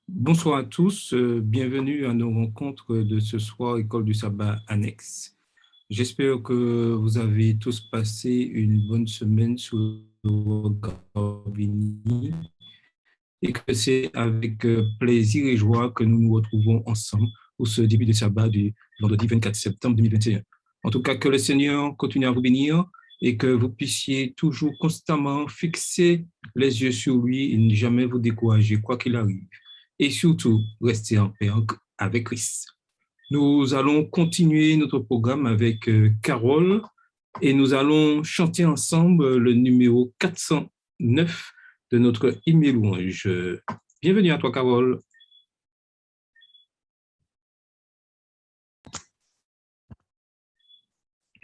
Bonsoir à tous, bienvenue à nos rencontres de ce soir, École du Sabbat Annexe. J'espère que vous avez tous passé une bonne semaine sous le regard béni et que c'est avec plaisir et joie que nous nous retrouvons ensemble pour ce début de sabbat du vendredi 24 septembre 2021. En tout cas, que le Seigneur continue à vous bénir et que vous puissiez toujours constamment fixer les yeux sur lui et ne jamais vous décourager, quoi qu'il arrive. Et surtout, rester en paix avec Christ. Nous allons continuer notre programme avec Carole et nous allons chanter ensemble le numéro 409 de notre hymne louange. Bienvenue à toi, Carole.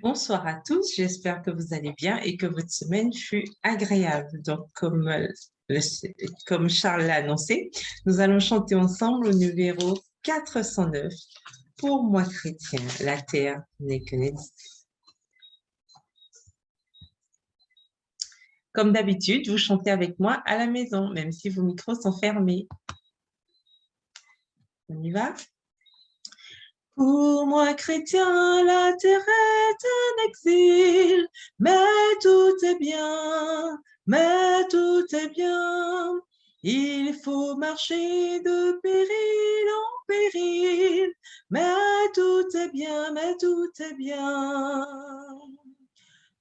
Bonsoir à tous, j'espère que vous allez bien et que votre semaine fut agréable. Donc, comme Charles l'a annoncé, nous allons chanter ensemble au numéro 409. Pour moi chrétien, la terre n'est que naissance. Comme d'habitude, vous chantez avec moi à la maison, même si vos micros sont fermés. On y va? Pour moi, chrétien, la terre est un exil, mais tout est bien, mais tout est bien. Il faut marcher de péril en péril, mais tout est bien, mais tout est bien.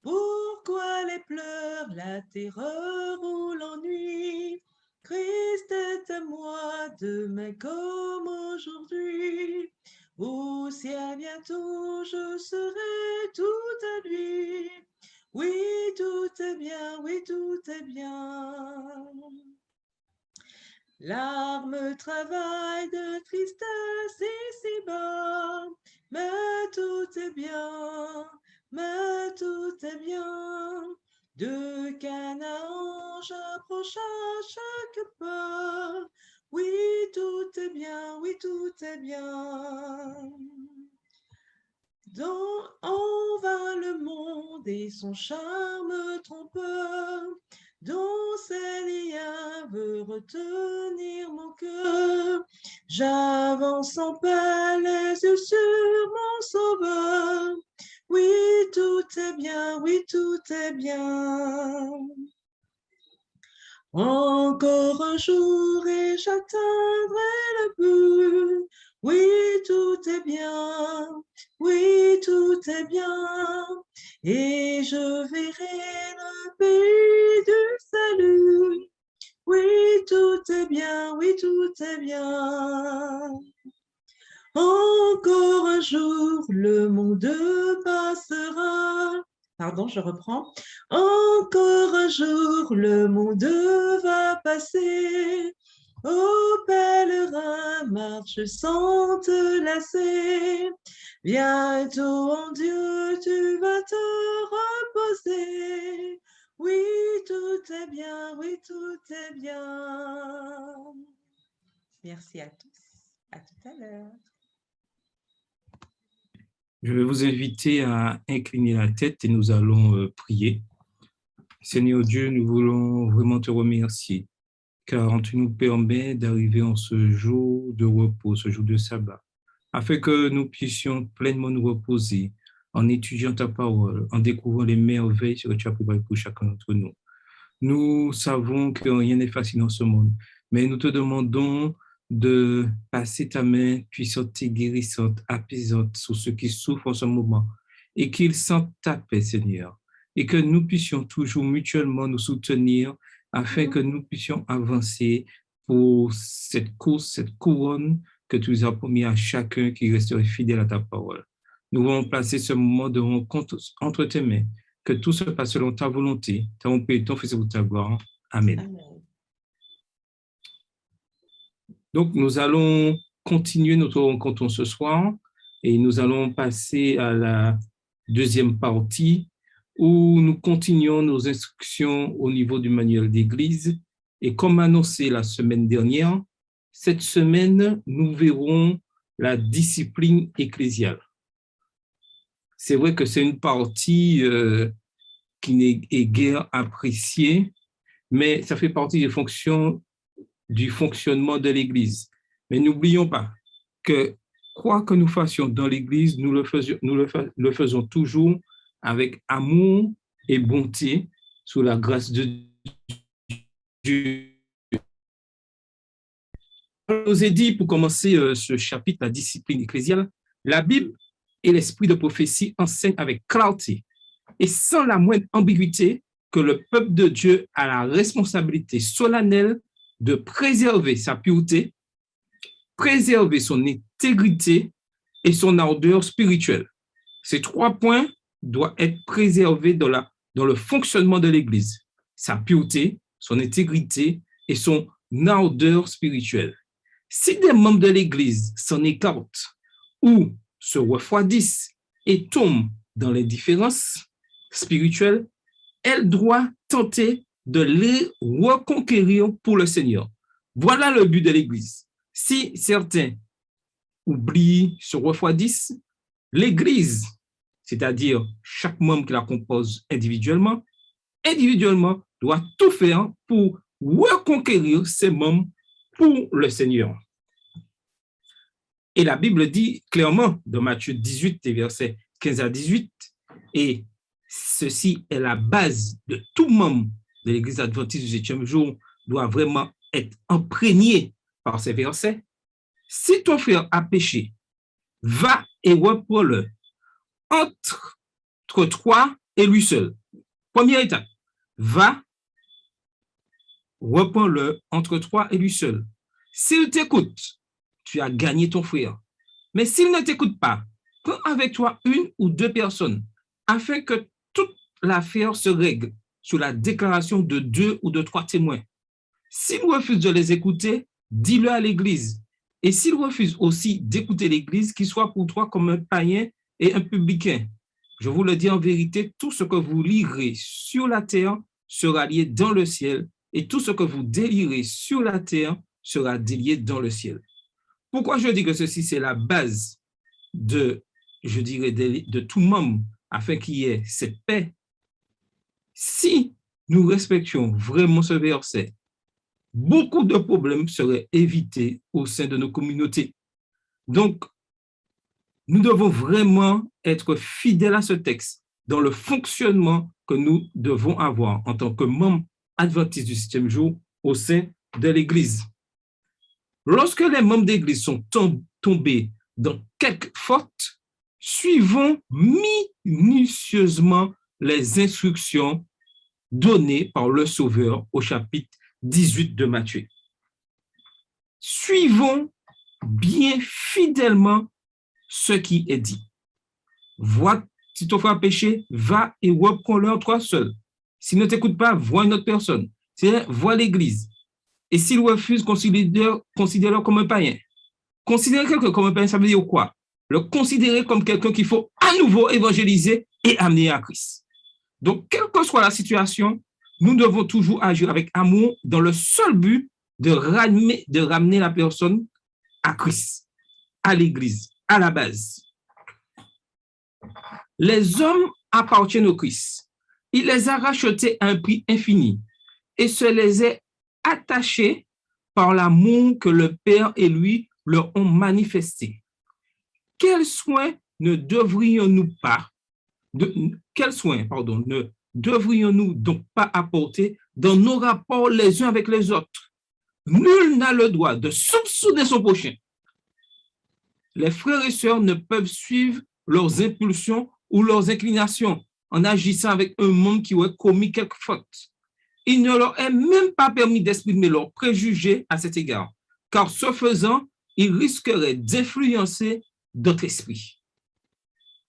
Pourquoi les pleurs, la terreur ou l'ennui? Christ est à moi, demain comme aujourd'hui. Au ciel bientôt, je serai tout à lui. Oui, tout est bien, oui, tout est bien. Larmes, travail de tristesse ici-bas, mais tout est bien, mais tout est bien. De Canaan, j'approche à chaque pas. Oui, tout est bien, oui, tout est bien. En vain le monde et son charme trompeur, dont ces liens veut retenir mon cœur. J'avance en paix, les yeux sur mon sauveur. Oui, tout est bien, oui, tout est bien. Encore un jour et j'atteindrai le but. Oui, tout est bien, oui, tout est bien. Et je verrai le pays du salut. Oui, tout est bien, oui, tout est bien. Encore un jour, le monde passera. Pardon, je reprends. Encore un jour, le monde va passer. Ô pèlerin, marche sans te lasser. Bientôt en Dieu, tu vas te reposer. Oui, tout est bien, oui, tout est bien. Merci à tous. À tout à l'heure. Je vais vous inviter à incliner la tête et nous allons prier. Seigneur Dieu, nous voulons vraiment te remercier car tu nous permets d'arriver en ce jour de repos, ce jour de sabbat, afin que nous puissions pleinement nous reposer en étudiant ta parole, en découvrant les merveilles que tu as préparées pour chacun d'entre nous. Nous savons que rien n'est facile dans ce monde, mais nous te demandons de passer ta main puissante et guérissante, apaisante sur ceux qui souffrent en ce moment et qu'ils sentent ta paix, Seigneur, et que nous puissions toujours mutuellement nous soutenir afin que nous puissions avancer pour cette course, cette couronne que tu nous as promis à chacun qui resterait fidèle à ta parole. Nous voulons placer ce moment de rencontre entre tes mains. Que tout se passe selon ta volonté, ton Père, ton Fils et pour ta gloire. Amen. Amen. Donc, nous allons continuer notre rencontre ce soir et nous allons passer à la deuxième partie où nous continuons nos instructions au niveau du manuel d'Église. Et comme annoncé la semaine dernière, cette semaine, nous verrons la discipline ecclésiale. C'est vrai que c'est une partie qui n'est guère appréciée, mais ça fait partie des fonctions du fonctionnement de l'Église. Mais n'oublions pas que quoi que nous fassions dans l'Église, nous le faisons toujours avec amour et bonté sous la grâce de Dieu. On nous a dit pour commencer ce chapitre, la discipline ecclésiale, la Bible et l'esprit de prophétie enseignent avec clarté et sans la moindre ambiguïté que le peuple de Dieu a la responsabilité solennelle de préserver sa pureté, préserver son intégrité et son ardeur spirituelle. Ces 3 points doivent être préservés dans le fonctionnement de l'Église. Sa pureté, son intégrité et son ardeur spirituelle. Si des membres de l'Église s'en écartent ou se refroidissent et tombent dans l'indifférence spirituelle, elle doit tenter de les reconquérir pour le Seigneur. Voilà le but de l'Église. Si certains oublient, se refroidissent, l'Église, c'est-à-dire chaque membre qui la compose individuellement, doit tout faire pour reconquérir ses membres pour le Seigneur. Et la Bible dit clairement dans Matthieu 18, versets 15 à 18, et ceci est la base de tout membre de l'Église adventiste du 7e jour, doit vraiment être imprégné par ces versets. Si ton frère a péché, va et reprends-le entre toi et lui seul. Première étape, va, reprends-le entre toi et lui seul. S'il t'écoute, tu as gagné ton frère. Mais s'il ne t'écoute pas, prends avec toi 1 ou 2 personnes afin que toute l'affaire se règle sur la déclaration de 2 ou de 3 témoins. S'il refuse de les écouter, dis-le à l'Église. Et s'il refuse aussi d'écouter l'Église, qu'il soit pour toi comme un païen et un publicain. Je vous le dis en vérité, tout ce que vous lirez sur la terre sera lié dans le ciel, et tout ce que vous délirez sur la terre sera délié dans le ciel. Pourquoi je dis que ceci, c'est la base de tout membre, afin qu'il y ait cette paix? Si nous respections vraiment ce verset, beaucoup de problèmes seraient évités au sein de nos communautés. Donc, nous devons vraiment être fidèles à ce texte dans le fonctionnement que nous devons avoir en tant que membres adventistes du 7e jour au sein de l'Église. Lorsque les membres d'Église sont tombés dans quelque faute, suivons minutieusement les instructions données par le Sauveur au chapitre 18 de Matthieu. Suivons bien fidèlement ce qui est dit. Vois, si ton frère a péché, va et reprends-le toi seul. S'il ne t'écoute pas, vois une autre personne. Vois l'Église. Et s'il refuse, considère-le comme un païen. Considérer quelqu'un comme un païen, ça veut dire quoi? Le considérer comme quelqu'un qu'il faut à nouveau évangéliser et amener à Christ. Donc, quelle que soit la situation, nous devons toujours agir avec amour dans le seul but de ramener la personne à Christ, à l'Église, à la base. Les hommes appartiennent au Christ. Il les a rachetés à un prix infini et se les est attachés par l'amour que le Père et lui leur ont manifesté. Quels soins ne devrions-nous donc pas apporter dans nos rapports les uns avec les autres? Nul n'a le droit de soupçonner son prochain. Les frères et sœurs ne peuvent suivre leurs impulsions ou leurs inclinations en agissant avec un monde qui aurait commis quelque faute. Il ne leur est même pas permis d'exprimer leurs préjugés à cet égard, car ce faisant, ils risqueraient d'influencer d'autres esprits.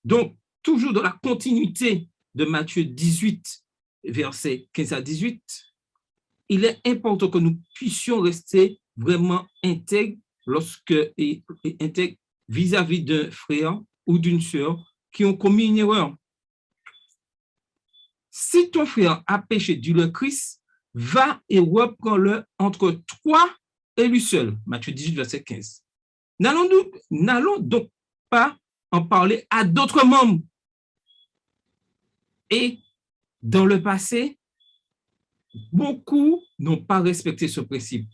Donc, toujours dans la continuité de Matthieu 18, versets 15 à 18, il est important que nous puissions rester vraiment intègres intègres vis-à-vis d'un frère ou d'une sœur qui ont commis une erreur. Si ton frère a péché, dit le Christ, va et reprends-le entre toi et lui seul. Matthieu 18, verset 15. N'allons donc pas en parler à d'autres membres. Et dans le passé, beaucoup n'ont pas respecté ce principe.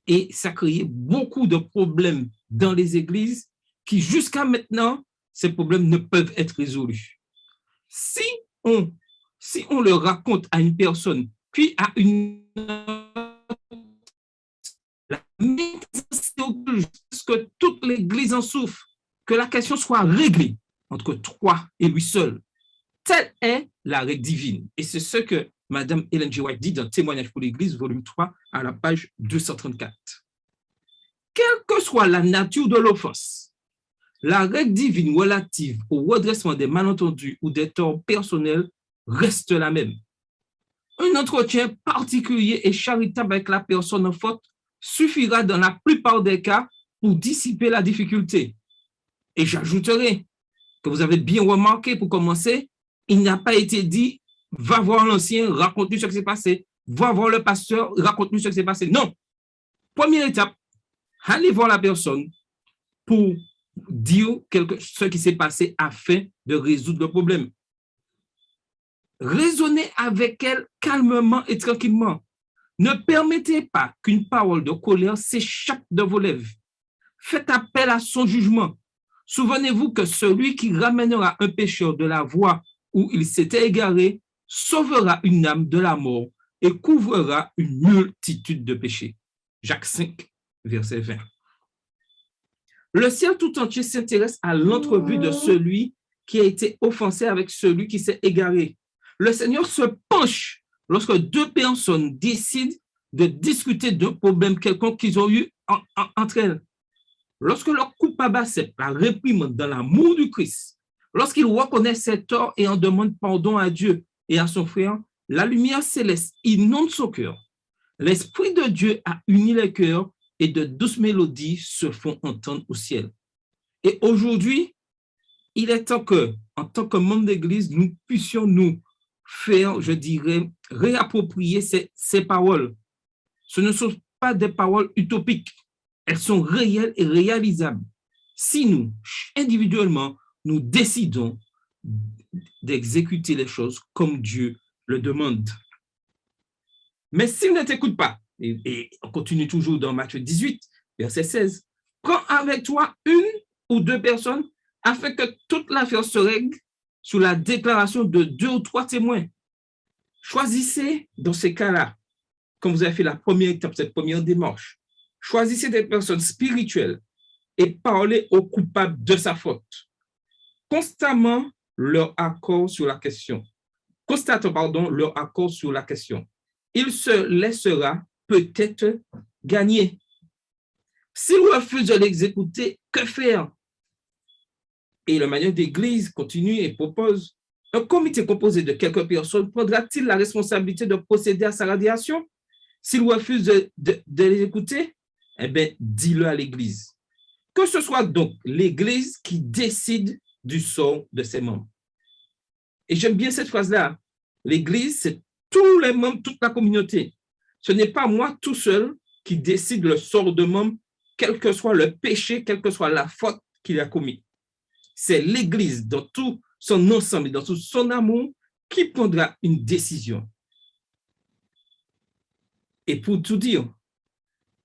Et ça crée beaucoup de problèmes dans les églises qui, jusqu'à maintenant, ces problèmes ne peuvent être résolus. Si on le raconte à une personne, puis à une que toute l'Église en souffre, que la question soit réglée entre toi et lui seul. Telle est la règle divine. Et c'est ce que Mme Ellen G. White dit dans Témoignage pour l'Église, volume 3, à la page 234. Quelle que soit la nature de l'offense, la règle divine relative au redressement des malentendus ou des torts personnels reste la même. Un entretien particulier et charitable avec la personne en faute suffira dans la plupart des cas pour dissiper la difficulté. Et j'ajouterai que vous avez bien remarqué, pour commencer, il n'a pas été dit « va voir l'ancien, raconte-lui ce qui s'est passé, va voir le pasteur, raconte-lui ce qui s'est passé ». Non. Première étape, allez voir la personne pour dire ce qui s'est passé afin de résoudre le problème. Raisonnez avec elle calmement et tranquillement. Ne permettez pas qu'une parole de colère s'échappe de vos lèvres. Faites appel à son jugement. Souvenez-vous que celui qui ramènera un pécheur de la voie où il s'était égaré sauvera une âme de la mort et couvrira une multitude de péchés. Jacques 5, verset 20. Le ciel tout entier s'intéresse à l'entrevue de celui qui a été offensé avec celui qui s'est égaré. Le Seigneur se penche lorsque deux personnes décident de discuter d'un problème quelconque qu'ils ont eu entre elles. Lorsque leur coupable accepte la réprimande dans l'amour du Christ, lorsqu'il reconnaît ses torts et en demande pardon à Dieu et à son frère, la lumière céleste inonde son cœur. L'Esprit de Dieu a uni les cœurs et de douces mélodies se font entendre au ciel. Et aujourd'hui, il est temps que, en tant que membres d'Église, nous puissions nous faire, je dirais, réapproprier ces paroles. Ce ne sont pas des paroles utopiques. Elles sont réelles et réalisables. Si nous, individuellement, nous décidons d'exécuter les choses comme Dieu le demande. Mais s'il ne t'écoute pas, et on continue toujours dans Matthieu 18, verset 16, prends avec toi une ou deux personnes afin que toute l'affaire se règle sous la déclaration de 2 ou 3 témoins. Choisissez dans ces cas-là, comme vous avez fait la première étape, cette première démarche, choisissez des personnes spirituelles et parlez aux coupables de sa faute. Constamment leur accord sur la question. Constatons, leur accord sur la question. Il se laissera peut-être gagner. S'il refuse de l'exécuter, que faire? Et le manuel d'Église continue et propose: un comité composé de quelques personnes prendra-t-il la responsabilité de procéder à sa radiation? S'il refuse de l'exécuter, eh bien, dis-le à l'Église. Que ce soit donc l'Église qui décide du sort de ses membres. Et j'aime bien cette phrase-là. L'Église, c'est tous les membres, toute la communauté. Ce n'est pas moi tout seul qui décide le sort de membre, quel que soit le péché, quelle que soit la faute qu'il a commis. C'est l'Église dans tout son ensemble, dans tout son amour, qui prendra une décision. Et pour tout dire,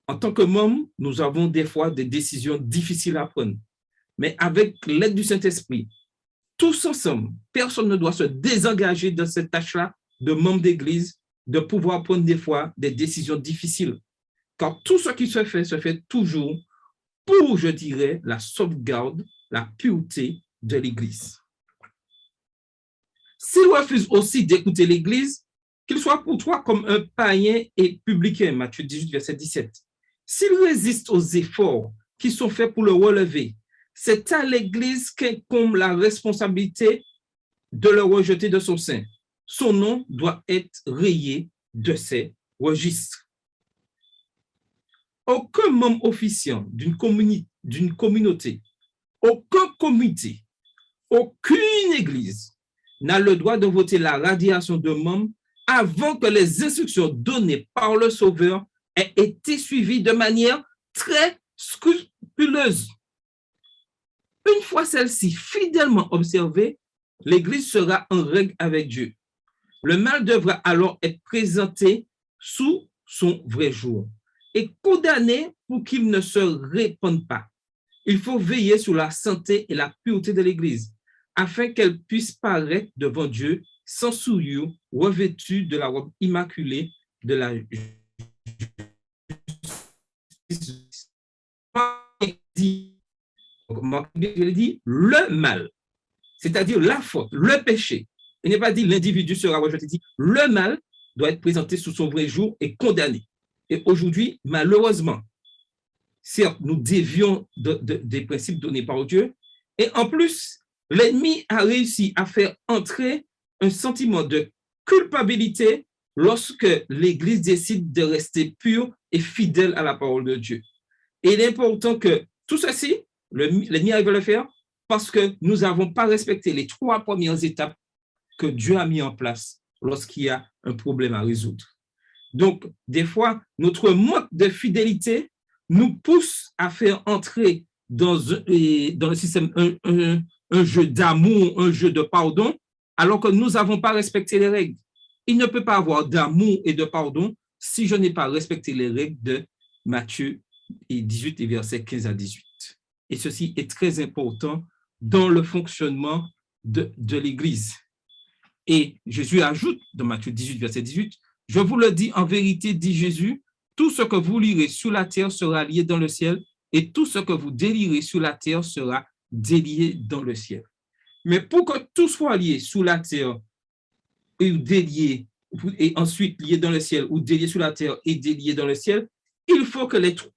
en tant que membres, nous avons des fois des décisions difficiles à prendre. Mais avec l'aide du Saint-Esprit, tous ensemble, personne ne doit se désengager de cette tâche-là de membre d'Église, de pouvoir prendre des fois des décisions difficiles. Car tout ce qui se fait toujours pour, je dirais, la sauvegarde, la pureté de l'Église. S'il refuse aussi d'écouter l'Église, qu'il soit pour toi comme un païen et publicain, Matthieu 18, verset 17. S'il résiste aux efforts qui sont faits pour le relever, c'est à l'Église qu'incombe la responsabilité de le rejeter de son sein. Son nom doit être rayé de ses registres. Aucun membre officiant d'une communauté, aucun comité, aucune église n'a le droit de voter la radiation de membres avant que les instructions données par le Sauveur aient été suivies de manière très scrupuleuse. Une fois celle-ci fidèlement observée, l'Église sera en règle avec Dieu. Le mal devra alors être présenté sous son vrai jour. et condamnés pour qu'ils ne se répandent pas. Il faut veiller sur la santé et la pureté de l'Église, afin qu'elle puisse paraître devant Dieu sans souillure, revêtue de la robe immaculée de la justice. Il dit le mal, c'est-à-dire la faute, le péché. Il n'est pas dit l'individu sera rejeté, il dit le mal doit être présenté sous son vrai jour et condamné. Et aujourd'hui, malheureusement, certes, nous dévions des principes donnés par Dieu, et en plus, l'ennemi a réussi à faire entrer un sentiment de culpabilité lorsque l'Église décide de rester pure et fidèle à la parole de Dieu. Et il est important que tout ceci, l'ennemi arrive à le faire parce que nous n'avons pas respecté les 3 premières étapes que Dieu a mis en place lorsqu'il y a un problème à résoudre. Donc, des fois, notre manque de fidélité nous pousse à faire entrer dans le système un jeu d'amour, un jeu de pardon, alors que nous n'avons pas respecté les règles. Il ne peut pas avoir d'amour et de pardon si je n'ai pas respecté les règles de Matthieu 18 et versets 15 à 18. Et ceci est très important dans le fonctionnement de l'Église. Et Jésus ajoute dans Matthieu 18, verset 18, « Je vous le dis en vérité, dit Jésus, tout ce que vous lirez sur la terre sera lié dans le ciel, et tout ce que vous délierez sur la terre sera délié dans le ciel. » Mais pour que tout soit lié sous la terre et délié, et ensuite lié dans le ciel, ou délié sur la terre et délié dans le ciel, il faut que les 3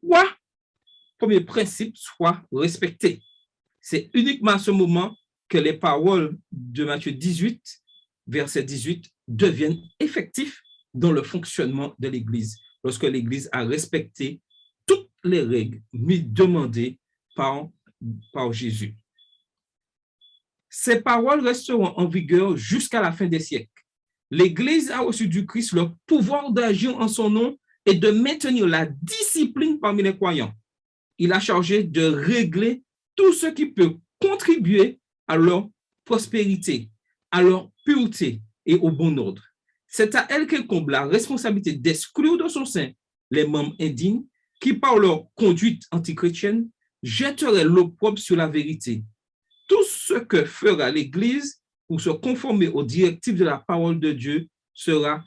premiers principes soient respectés. C'est uniquement à ce moment que les paroles de Matthieu 18, verset 18, deviennent effectifs dans le fonctionnement de l'Église, lorsque l'Église a respecté toutes les règles demandées par Jésus. Ces paroles resteront en vigueur jusqu'à la fin des siècles. L'Église a reçu du Christ le pouvoir d'agir en son nom et de maintenir la discipline parmi les croyants. Il a chargé de régler tout ce qui peut contribuer à leur prospérité, à leur pureté et au bon ordre. C'est à elle qu'elle comble la responsabilité d'exclure de son sein les membres indignes qui, par leur conduite antichrétienne, jetteraient l'opprobre sur la vérité. Tout ce que fera l'Église pour se conformer aux directives de la parole de Dieu sera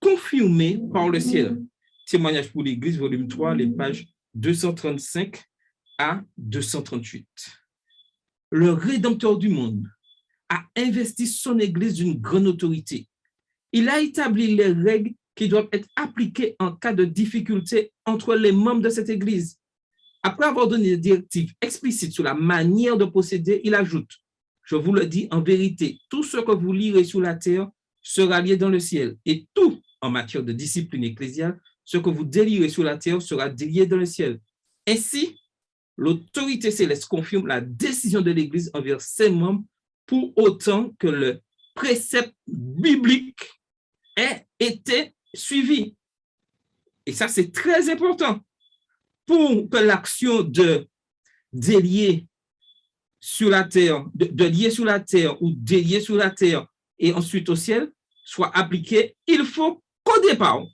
confirmé par le ciel. Témoignage pour l'Église, volume 3, les pages 235 à 238. Le Rédempteur du monde a investi son Église d'une grande autorité. Il a établi les règles qui doivent être appliquées en cas de difficulté entre les membres de cette Église. Après avoir donné des directives explicites sur la manière de procéder, il ajoute, « Je vous le dis en vérité, tout ce que vous lirez sur la terre sera lié dans le ciel, et tout en matière de discipline ecclésiale, ce que vous délirez sur la terre sera délié dans le ciel. » Ainsi, l'autorité céleste confirme la décision de l'Église envers ses membres pour autant que le précepte biblique ait été suivi. Et ça, c'est très important. Pour que l'action de délier sur la terre, de lier sur la terre ou délier sur la terre et ensuite au ciel soit appliquée, il faut qu'au départ,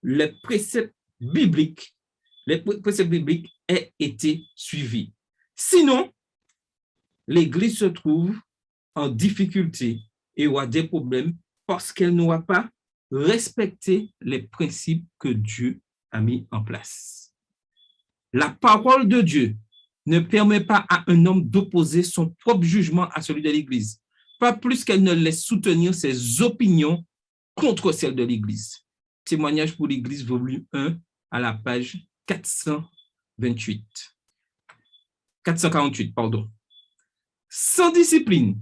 les préceptes bibliques aient été suivis. Sinon, l'Église se trouve en difficulté et aura des problèmes parce qu'elle n'aura pas respecté les principes que Dieu a mis en place. La parole de Dieu ne permet pas à un homme d'opposer son propre jugement à celui de l'Église, pas plus qu'elle ne laisse soutenir ses opinions contre celles de l'Église. Témoignage pour l'Église, volume 1, à la page 448. Sans discipline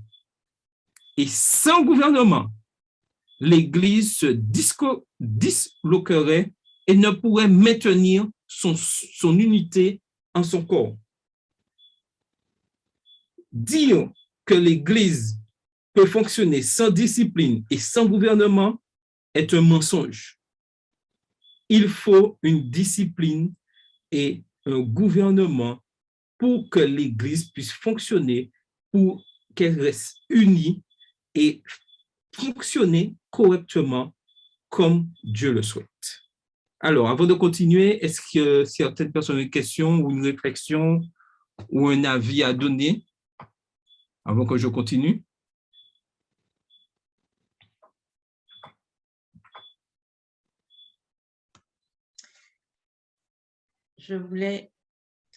et sans gouvernement, l'Église se disloquerait et ne pourrait maintenir son unité en son corps. Dire que l'Église peut fonctionner sans discipline et sans gouvernement est un mensonge. Il faut une discipline et un gouvernement pour que l'Église puisse fonctionner, pour qu'elle reste unie et fonctionner correctement comme Dieu le souhaite. Alors, avant de continuer, est-ce que certaines personnes ont une question ou une réflexion ou un avis à donner avant que je continue? Je voulais...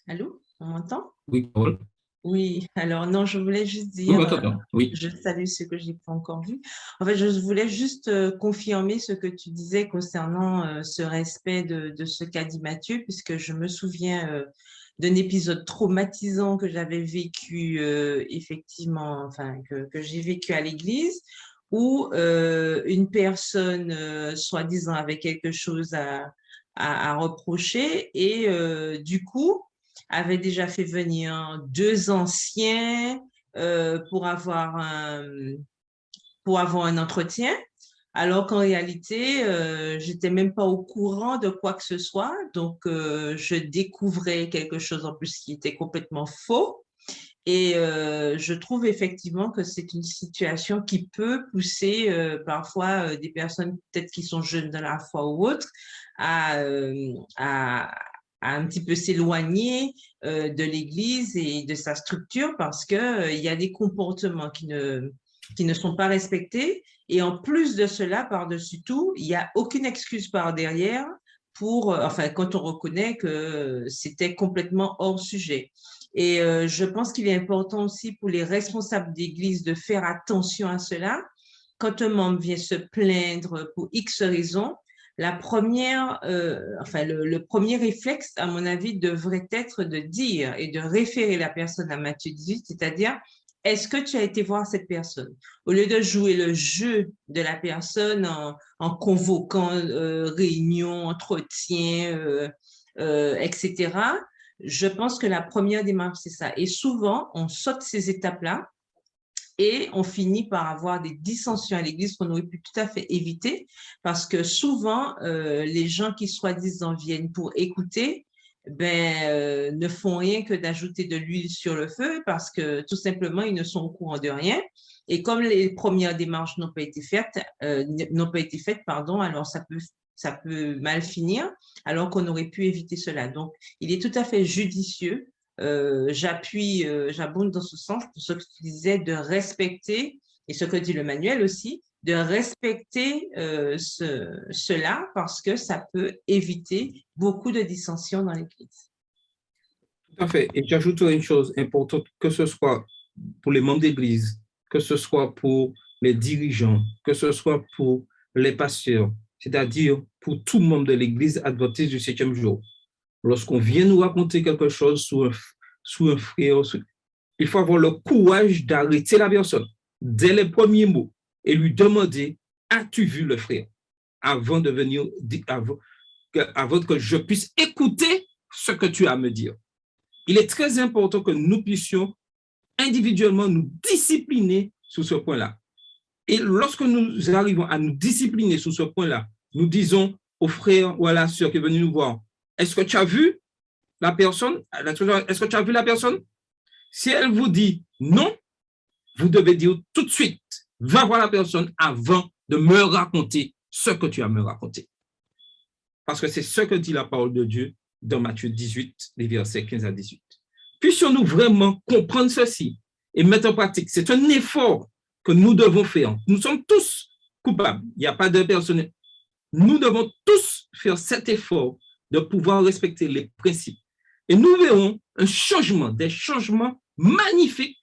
Allô, on m'entend? Oui, Paul. Oui, alors non, je voulais juste Oui, dire, attends. Oui. je salue ce que j'ai pas encore vu. En fait, je voulais juste confirmer ce que tu disais concernant ce respect de ce qu'a dit Mathieu, puisque je me souviens d'un épisode traumatisant que j'avais vécu effectivement, enfin que j'ai vécu à l'église, où une personne soi-disant avait quelque chose à reprocher et du coup avait déjà fait venir deux anciens pour avoir un entretien, alors qu'en réalité, j'étais même pas au courant de quoi que ce soit. Donc, je découvrais quelque chose en plus qui était complètement faux. Et je trouve effectivement que c'est une situation qui peut pousser parfois des personnes peut-être qui sont jeunes dans la foi ou autres à, euh, à, à un petit peu s'éloigner de l'Église et de sa structure parce que il y a des comportements qui ne sont pas respectés. Et en plus de cela, par-dessus tout, il n'y a aucune excuse par derrière pour, enfin, quand on reconnaît que c'était complètement hors sujet. Et je pense qu'il est important aussi pour les responsables d'église de faire attention à cela. Quand un membre vient se plaindre pour X raisons, la première, enfin, le premier réflexe, à mon avis, devrait être de dire et de référer la personne à Matthieu 18, c'est-à-dire, est-ce que tu as été voir cette personne? Au lieu de jouer le jeu de la personne en convoquant réunion, entretien, etc., je pense que la première démarche, c'est ça. Et souvent, on saute ces étapes-là et on finit par avoir des dissensions à l'église qu'on aurait pu tout à fait éviter parce que souvent, les gens qui soi-disant viennent pour écouter, ne font rien que d'ajouter de l'huile sur le feu parce que tout simplement, ils ne sont au courant de rien. Et comme les premières démarches n'ont pas été faites, pardon, alors ça peut mal finir, alors qu'on aurait pu éviter cela. Donc, il est tout à fait judicieux j'abonde dans ce sens pour ce que tu disais de respecter, et ce que dit le manuel aussi, de respecter cela parce que ça peut éviter beaucoup de dissensions dans l'Église. Tout à fait. Et j'ajouterai une chose importante, que ce soit pour les membres d'Église, que ce soit pour les dirigeants, que ce soit pour les pasteurs, c'est-à-dire pour tout membre de l'Église adventiste du 7e jour. Lorsqu'on vient nous raconter quelque chose sous un frère, il faut avoir le courage d'arrêter la personne dès les premiers mots et lui demander, as-tu vu le frère? Avant de venir, avant que je puisse écouter ce que tu as à me dire. Il est très important que nous puissions individuellement nous discipliner sur ce point-là. Et lorsque nous arrivons à nous discipliner sur ce point-là, nous disons au frère ou à la sœur qui est venu nous voir, est-ce que tu as vu la personne? Est-ce que tu as vu la personne? Si elle vous dit non, vous devez dire tout de suite, va voir la personne avant de me raconter ce que tu as à me raconter. Parce que c'est ce que dit la parole de Dieu dans Matthieu 18, les versets 15 à 18. Puissions-nous vraiment comprendre ceci et mettre en pratique. C'est un effort que nous devons faire. Nous sommes tous coupables. Il n'y a pas de personne. Nous devons tous faire cet effort de pouvoir respecter les principes. Et nous verrons un changement, des changements magnifiques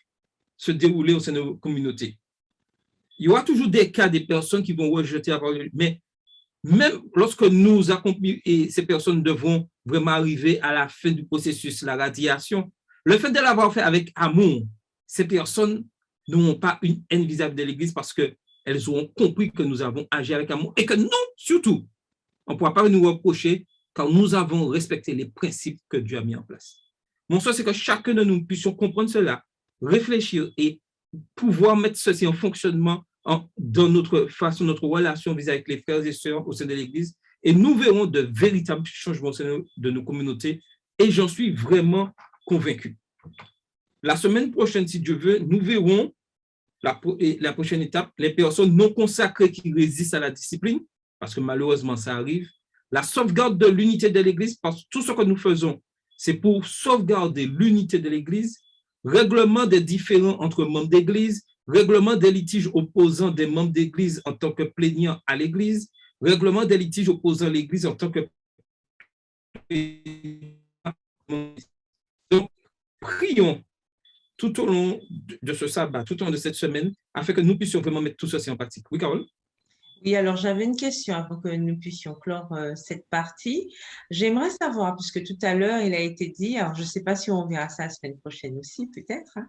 se dérouler au sein de nos communautés. Il y aura toujours des cas, des personnes qui vont rejeter la parole, mais même lorsque nous accomplissons, et ces personnes devront vraiment arriver à la fin du processus, la radiation, le fait de l'avoir fait avec amour, ces personnes n'auront pas une haine vis-à-vis de l'Église parce qu'elles auront compris que nous avons agi avec amour et que nous, surtout, on ne pourra pas nous reprocher car nous avons respecté les principes que Dieu a mis en place. Mon souhait, c'est que chacun de nous puissions comprendre cela, réfléchir et pouvoir mettre ceci en fonctionnement dans notre façon, notre relation vis-à-vis avec les frères et sœurs au sein de l'Église. Et nous verrons de véritables changements au sein de nos communautés. Et j'en suis vraiment convaincu. La semaine prochaine, si Dieu veut, nous verrons la prochaine étape, les personnes non consacrées qui résistent à la discipline, parce que malheureusement, ça arrive. la sauvegarde de l'unité de l'Église, parce que tout ce que nous faisons, c'est pour sauvegarder l'unité de l'Église, règlement des différends entre membres d'Église, règlement des litiges opposant des membres d'Église en tant que plaignants à l'Église, règlement des litiges opposant l'Église en tant que plaignants. Donc, prions tout au long de ce sabbat, tout au long de cette semaine, afin que nous puissions vraiment mettre tout ceci en pratique. Oui, Carole? Oui, alors j'avais une question avant que nous puissions clore cette partie. J'aimerais savoir, puisque tout à l'heure il a été dit, alors je ne sais pas si on verra ça la semaine prochaine aussi, peut-être, hein,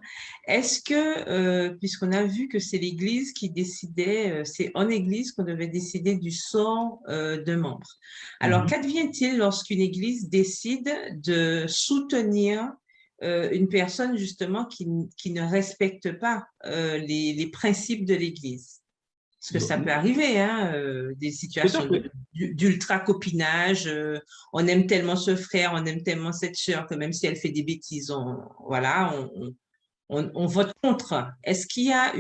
est-ce que, puisqu'on a vu que c'est l'Église qui décidait, c'est en Église qu'on devait décider du sort de membres. Alors, qu'advient-il lorsqu'une Église décide de soutenir une personne justement qui ne respecte pas les principes de l'Église? Parce que ça peut arriver, hein, des situations d'ultra-copinage. On aime tellement ce frère, on aime tellement cette sœur que même si elle fait des bêtises, on vote contre. Est-ce qu'il y a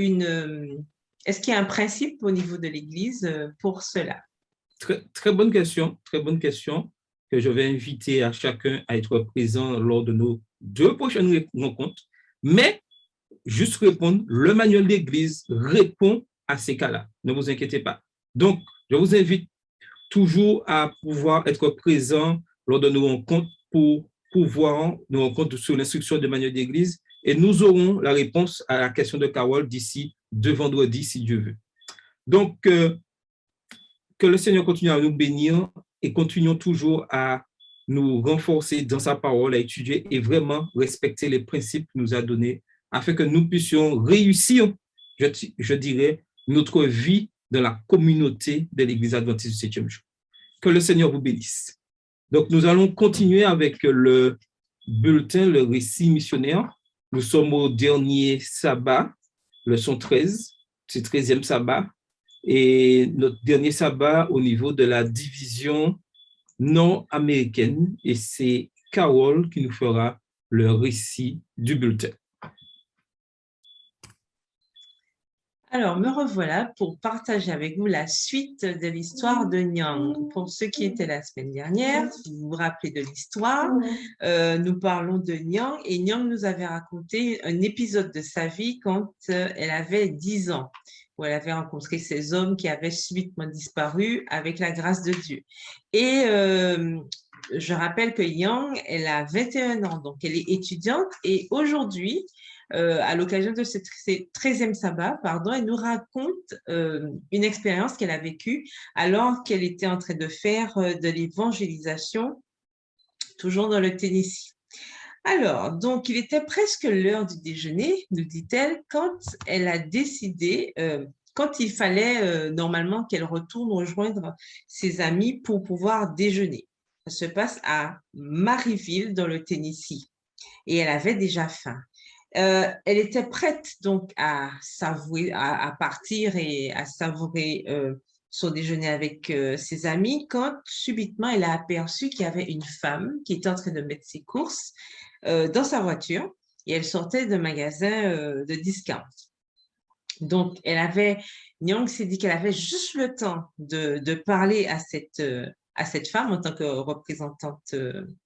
un principe au niveau de l'Église pour cela? Très bonne question que je vais inviter à chacun à être présent lors de nos 2 prochaines rencontres. Mais juste répondre, le manuel d'Église répond à ces cas-là. Ne vous inquiétez pas. Donc, je vous invite toujours à pouvoir être présent lors de nos rencontres pour pouvoir nous rencontrer sur l'instruction de manuel d'Église et nous aurons la réponse à la question de Carole d'ici 2 vendredis, si Dieu veut. Donc, que le Seigneur continue à nous bénir et continuons toujours à nous renforcer dans sa parole, à étudier et vraiment respecter les principes qu'il nous a donnés afin que nous puissions réussir, je dirais, notre vie dans la communauté de l'Église adventiste du 7e jour. Que le Seigneur vous bénisse. Donc, nous allons continuer avec le bulletin, le récit missionnaire. Nous sommes au dernier sabbat, leçon 13, c'est 13e sabbat, et notre dernier sabbat au niveau de la division nord-américaine, et c'est Carole qui nous fera le récit du bulletin. Alors, me revoilà pour partager avec vous la suite de l'histoire de Nyang. Pour ceux qui étaient la semaine dernière, si vous vous rappelez de l'histoire, nous parlons de Nyang et Nyang nous avait raconté un épisode de sa vie quand elle avait 10 ans, où elle avait rencontré ces hommes qui avaient subitement disparu avec la grâce de Dieu. Et je rappelle que Yang, elle a 21 ans, donc elle est étudiante et aujourd'hui, à l'occasion de ce 13e sabbat, elle nous raconte une expérience qu'elle a vécue alors qu'elle était en train de faire de l'évangélisation, toujours dans le Tennessee. Alors, donc, il était presque l'heure du déjeuner, nous dit-elle, quand elle a décidé, quand il fallait normalement qu'elle retourne rejoindre ses amis pour pouvoir déjeuner. Ça se passe à Maryville, dans le Tennessee, et elle avait déjà faim. Elle était prête donc à partir et à savourer son déjeuner avec ses amis quand subitement elle a aperçu qu'il y avait une femme qui était en train de mettre ses courses dans sa voiture et elle sortait d'un magasin de discount. Donc, Nyang s'est dit qu'elle avait juste le temps de parler à cette femme en tant que représentante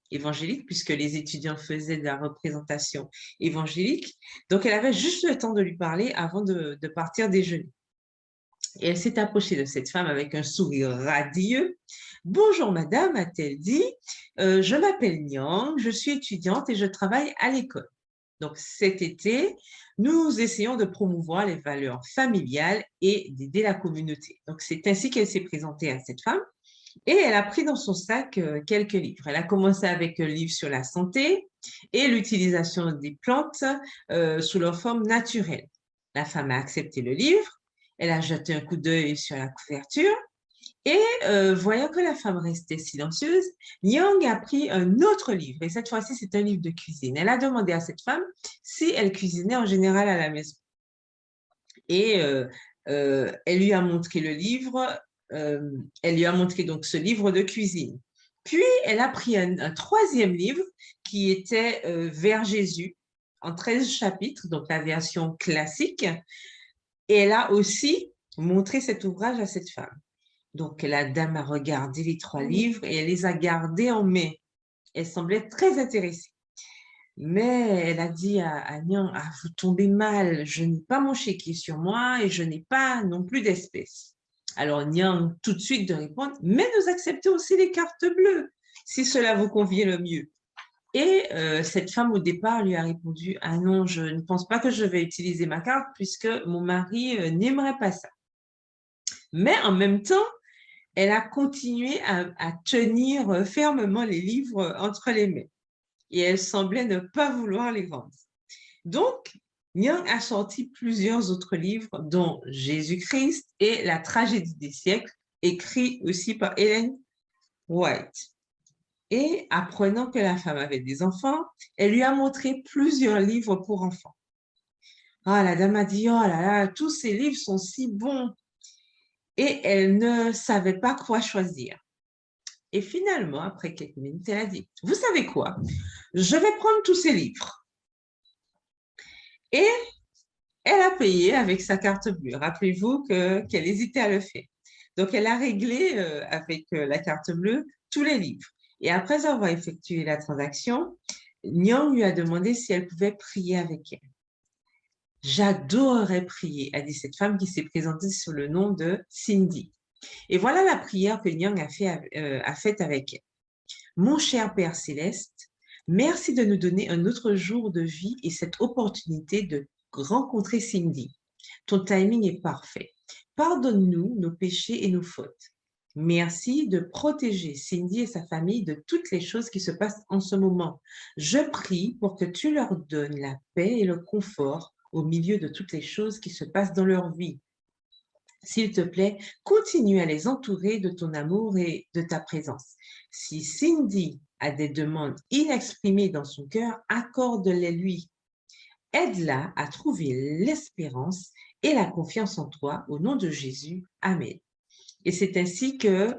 évangélique, puisque les étudiants faisaient de la représentation évangélique. Donc, elle avait juste le temps de lui parler avant de partir déjeuner. Et elle s'est approchée de cette femme avec un sourire radieux. « Bonjour madame », a-t-elle dit, « je m'appelle Nyang, je suis étudiante et je travaille à l'école. Donc, cet été, nous essayons de promouvoir les valeurs familiales et d'aider la communauté. » Donc, c'est ainsi qu'elle s'est présentée à cette femme. Et elle a pris dans son sac quelques livres. Elle a commencé avec un livre sur la santé et l'utilisation des plantes sous leur forme naturelle. La femme a accepté le livre. Elle a jeté un coup d'œil sur la couverture. Et voyant que la femme restait silencieuse, Nyang a pris un autre livre. Et cette fois-ci, c'est un livre de cuisine. Elle a demandé à cette femme si elle cuisinait en général à la maison. Et elle lui a montré le livre. Elle lui a montré donc ce livre de cuisine. Puis, elle a pris un troisième livre qui était Vers Jésus, en 13 chapitres, donc la version classique. Et elle a aussi montré cet ouvrage à cette femme. Donc, la dame a regardé les 3 livres et elle les a gardés en main. Elle semblait très intéressée. Mais elle a dit à Nyang, ah, vous tombez mal, je n'ai pas mon chéquier sur moi et je n'ai pas non plus d'espèces. Alors Nyang, tout de suite de répondre, mais nous acceptons aussi les cartes bleues, si cela vous convient le mieux. Et cette femme au départ lui a répondu, ah non, je ne pense pas que je vais utiliser ma carte puisque mon mari n'aimerait pas ça. Mais en même temps, elle a continué à tenir fermement les livres entre les mains. Et elle semblait ne pas vouloir les rendre. Donc, Nyang a sorti plusieurs autres livres, dont Jésus-Christ et la tragédie des siècles, écrit aussi par Ellen White. Et apprenant que la femme avait des enfants, elle lui a montré plusieurs livres pour enfants. Ah, la dame a dit, oh là là, tous ces livres sont si bons. Et elle ne savait pas quoi choisir. Et finalement, après quelques minutes, elle a dit, vous savez quoi? Je vais prendre tous ces livres. Et elle a payé avec sa carte bleue. Rappelez-vous qu'elle hésitait à le faire. Donc, elle a réglé avec la carte bleue tous les livres. Et après avoir effectué la transaction, Nyang lui a demandé si elle pouvait prier avec elle. J'adorerais prier, a dit cette femme qui s'est présentée sous le nom de Cindy. Et voilà la prière que Nyang a faite avec elle. Mon cher Père Céleste, merci de nous donner un autre jour de vie et cette opportunité de rencontrer Cindy. Ton timing est parfait. Pardonne-nous nos péchés et nos fautes. Merci de protéger Cindy et sa famille de toutes les choses qui se passent en ce moment. Je prie pour que tu leur donnes la paix et le confort au milieu de toutes les choses qui se passent dans leur vie. S'il te plaît, continue à les entourer de ton amour et de ta présence. Si Cindy a des demandes inexprimées dans son cœur, accorde-les lui. Aide-la à trouver l'espérance et la confiance en toi. Au nom de Jésus, Amen. Et c'est ainsi que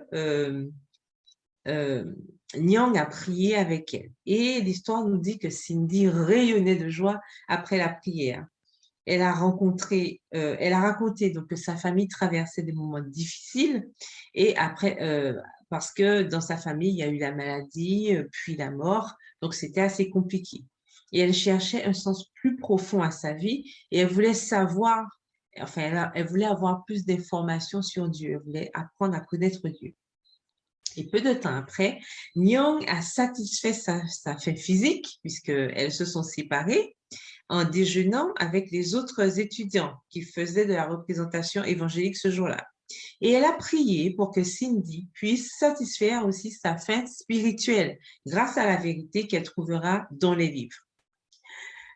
Nyang a prié avec elle. Et l'histoire nous dit que Cindy rayonnait de joie après la prière. Elle a raconté donc que sa famille traversait des moments difficiles et après, parce que dans sa famille, il y a eu la maladie, puis la mort, donc c'était assez compliqué. Et elle cherchait un sens plus profond à sa vie et elle voulait savoir, enfin, elle voulait avoir plus d'informations sur Dieu, elle voulait apprendre à connaître Dieu. Et peu de temps après, Nyang a satisfait sa faim physique puisqu'elles se sont séparées en déjeunant avec les autres étudiants qui faisaient de la représentation évangélique ce jour-là. Et elle a prié pour que Cindy puisse satisfaire aussi sa faim spirituelle grâce à la vérité qu'elle trouvera dans les livres.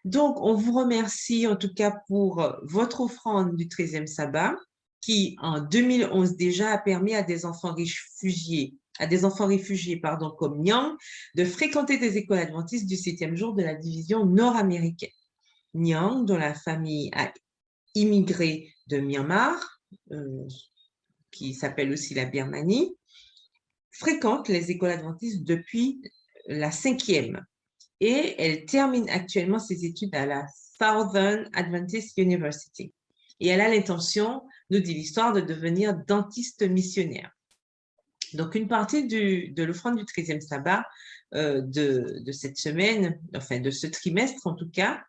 Donc, on vous remercie en tout cas pour votre offrande du 13e sabbat qui, en 2011 déjà, a permis à des enfants réfugiés comme Nyang de fréquenter des écoles adventistes du 7e jour de la division nord-américaine. Nyang, dont la famille a immigré de Myanmar, qui s'appelle aussi la Birmanie, fréquente les écoles adventistes depuis la 5e et elle termine actuellement ses études à la Southern Adventist University. Et elle a l'intention, nous dit l'histoire, de devenir dentiste missionnaire. Donc, une partie de l'offrande du 13e sabbat de cette semaine, enfin de ce trimestre en tout cas,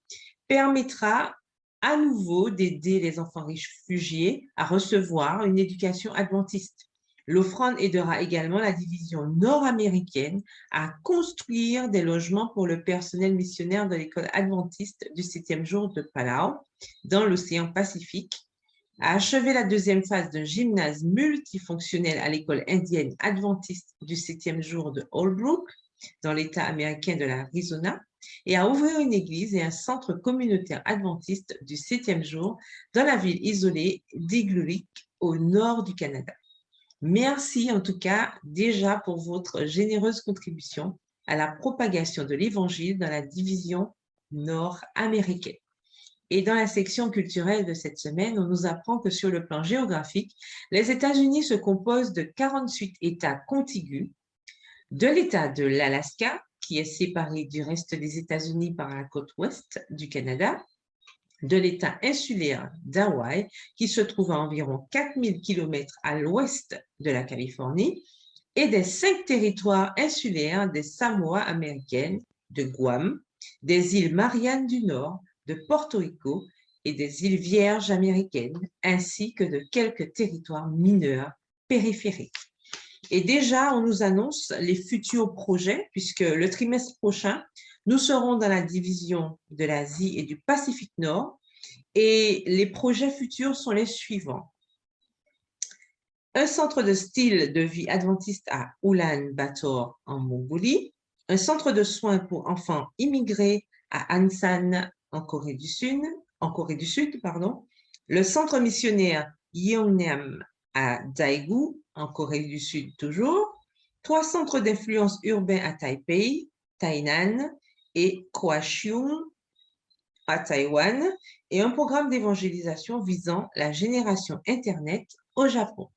permettra à nouveau d'aider les enfants réfugiés à recevoir une éducation adventiste. L'offrande aidera également la division nord-américaine à construire des logements pour le personnel missionnaire de l'école adventiste du 7e jour de Palau dans l'océan Pacifique, à achever la 2e phase d'un gymnase multifonctionnel à l'école indienne adventiste du 7e jour de Holbrook dans l'État américain de l'Arizona, et à ouvrir une église et un centre communautaire adventiste du 7e jour dans la ville isolée d'Igloolik, au nord du Canada. Merci en tout cas déjà pour votre généreuse contribution à la propagation de l'Évangile dans la division nord-américaine. Et dans la section culturelle de cette semaine, on nous apprend que sur le plan géographique, les États-Unis se composent de 48 États contigus, de l'État de l'Alaska, qui est séparé du reste des États-Unis par la côte ouest du Canada, de l'État insulaire d'Hawaï, qui se trouve à environ 4000 km à l'ouest de la Californie, et des 5 territoires insulaires des Samoa américaines, de Guam, des îles Mariannes du Nord, de Porto Rico et des îles Vierges américaines, ainsi que de quelques territoires mineurs périphériques. Et déjà, on nous annonce les futurs projets, puisque le trimestre prochain, nous serons dans la division de l'Asie et du Pacifique Nord, et les projets futurs sont les suivants. Un centre de style de vie adventiste à Ulaanbaatar en Mongolie, un centre de soins pour enfants immigrés à Ansan en Corée du Sud, le centre missionnaire Yeongnam à Daegu en Corée du Sud toujours, 3 centres d'influence urbains à Taipei, Tainan et Kaohsiung à Taïwan, et un programme d'évangélisation visant la génération Internet au Japon.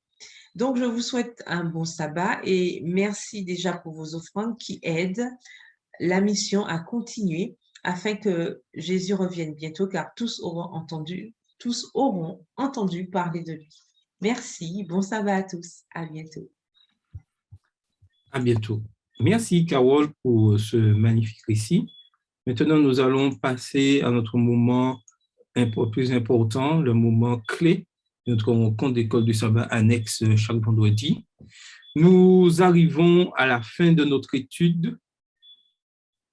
Donc, je vous souhaite un bon sabbat et merci déjà pour vos offrandes qui aident la mission à continuer afin que Jésus revienne bientôt, car tous auront entendu parler de lui. Merci, bon sabbat à tous, à bientôt. À bientôt. Merci, Carole, pour ce magnifique récit. Maintenant, nous allons passer à notre moment un peu plus important, le moment clé de notre rencontre d'école du sabbat annexe chaque vendredi. Nous arrivons à la fin de notre étude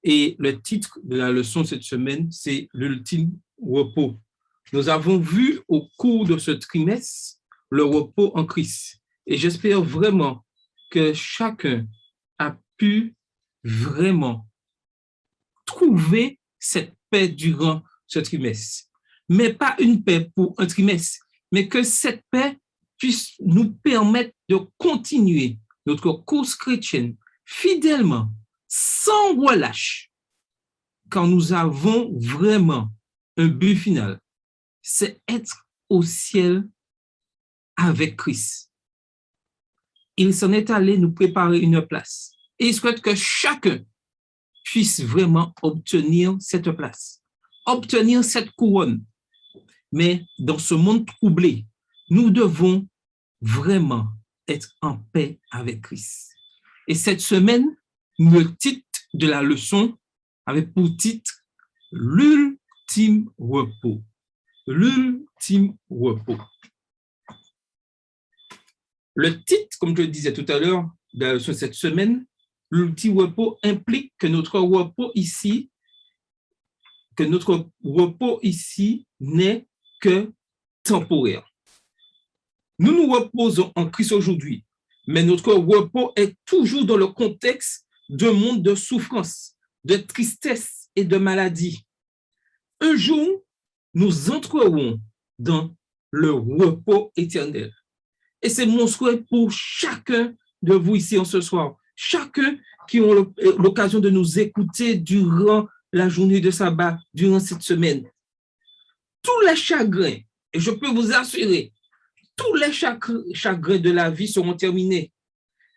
et le titre de la leçon cette semaine, c'est l'ultime repos. Nous avons vu au cours de ce trimestre le repos en Christ. Et j'espère vraiment que chacun a pu vraiment trouver cette paix durant ce trimestre. Mais pas une paix pour un trimestre, mais que cette paix puisse nous permettre de continuer notre course chrétienne fidèlement, sans relâche, quand nous avons vraiment un but final, c'est être au ciel avec Christ. Il s'en est allé nous préparer une place. Et il souhaite que chacun puisse vraiment obtenir cette place, obtenir cette couronne. Mais dans ce monde troublé, nous devons vraiment être en paix avec Christ. Et cette semaine, le titre de la leçon avait pour titre « L'ultime repos ». L'ultime repos. Le titre, comme je le disais tout à l'heure, de la leçon de cette semaine, l'ultime repos implique que notre repos ici n'est que temporaire. Nous nous reposons en Christ aujourd'hui, mais notre repos est toujours dans le contexte d'un monde de souffrance, de tristesse et de maladie. Un jour, nous entrerons dans le repos éternel. Et c'est mon souhait pour chacun de vous ici en ce soir, chacun qui ont l'occasion de nous écouter durant la journée de sabbat, durant cette semaine. Tous les chagrins, et je peux vous assurer, tous les chagrins de la vie seront terminés.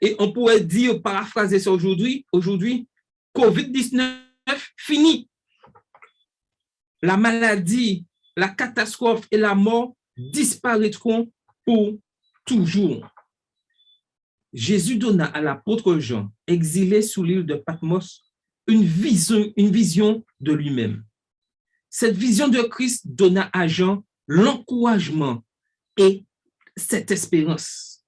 Et on pourrait dire, paraphraser ça aujourd'hui, COVID-19 fini. La maladie, la catastrophe et la mort disparaîtront pour toujours. Jésus donna à l'apôtre Jean, exilé sous l'île de Patmos, une vision de lui-même. Cette vision de Christ donna à Jean l'encouragement et cette espérance.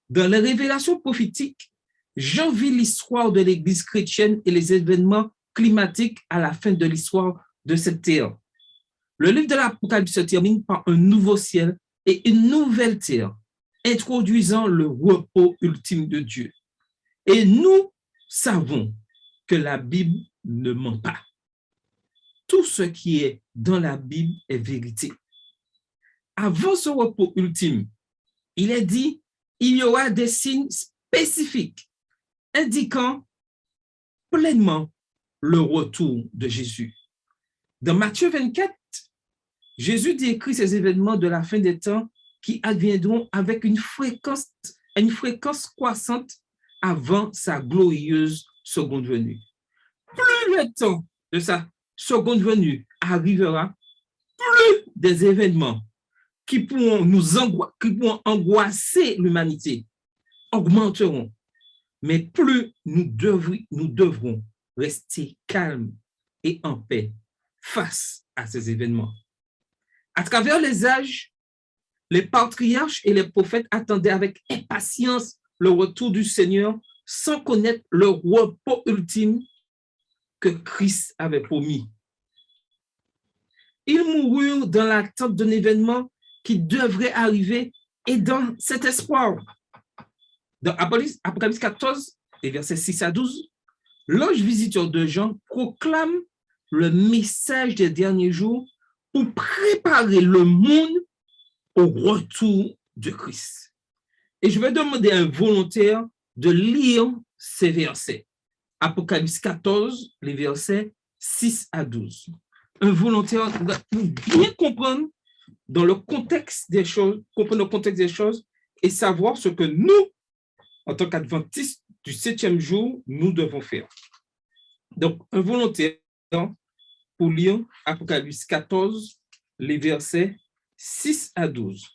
Dans les révélations prophétiques, Jean vit l'histoire de l'Église chrétienne et les événements climatiques à la fin de l'histoire de cette terre. Le livre de l'Apocalypse se termine par un nouveau ciel et une nouvelle terre, introduisant le repos ultime de Dieu. Et nous savons que la Bible ne ment pas. Tout ce qui est dans la Bible est vérité. Avant ce repos ultime, il est dit, il y aura des signes spécifiques indiquant pleinement le retour de Jésus. Dans Matthieu 24, Jésus décrit ces événements de la fin des temps qui adviendront avec une fréquence croissante avant sa glorieuse seconde venue. Plus le temps de sa seconde venue arrivera, plus des événements qui pourront qui pourront angoisser l'humanité augmenteront. Mais plus nous devrons rester calmes et en paix face à ces événements. À travers les âges, les patriarches et les prophètes attendaient avec impatience le retour du Seigneur sans connaître le repos ultime que Christ avait promis. Ils moururent dans l'attente d'un événement qui devrait arriver et dans cet espoir. Dans Apocalypse 14, les versets 6 à 12, l'ange visiteur de Jean proclame le message des derniers jours pour préparer le monde au retour de Christ. Et je vais demander à un volontaire de lire ces versets. Apocalypse 14, les versets 6 à 12. Un volontaire pour bien comprendre dans le contexte des choses, comprendre le contexte des choses et savoir ce que nous, en tant qu'adventistes du 7e jour, nous devons faire. Donc, un volontaire pour lire Apocalypse 14, les versets 6 à 12.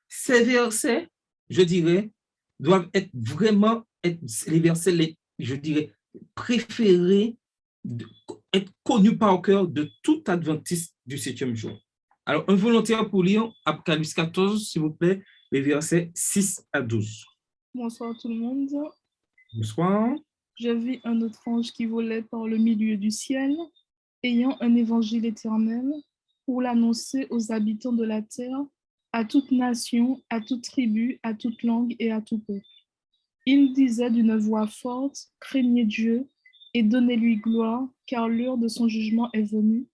Ces versets, je dirais, doivent être vraiment les versets, je dirais, préférés, être connus par cœur de tout adventiste du 7e jour. Alors, un volontaire pour lire Apocalypse 14, s'il vous plaît, les versets 6 à 12. Bonsoir tout le monde. Bonsoir. Je vis un autre ange qui volait par le milieu du ciel, ayant un évangile éternel pour l'annoncer aux habitants de la terre, à toute nation, à toute tribu, à toute langue et à tout peuple. Il disait d'une voix forte, « Craignez Dieu et donnez-lui gloire, car l'heure de son jugement est venue,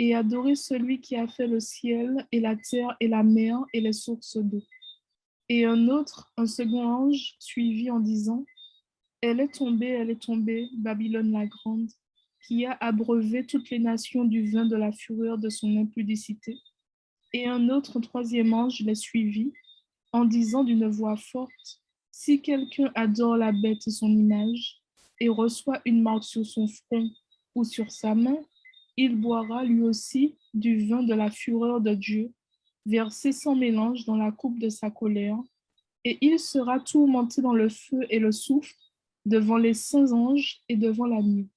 et adorez celui qui a fait le ciel et la terre et la mer et les sources d'eau. » Et un second ange, suivit en disant, « Elle est tombée, Babylone la grande, qui a abreuvé toutes les nations du vin de la fureur de son impudicité. » Et un troisième ange les suivit, en disant d'une voix forte, « Si quelqu'un adore la bête et son image, et reçoit une marque sur son front ou sur sa main, il boira lui aussi du vin de la fureur de Dieu, versé sans mélange dans la coupe de sa colère, et il sera tourmenté dans le feu et le soufre, devant les saints anges et devant la nuit.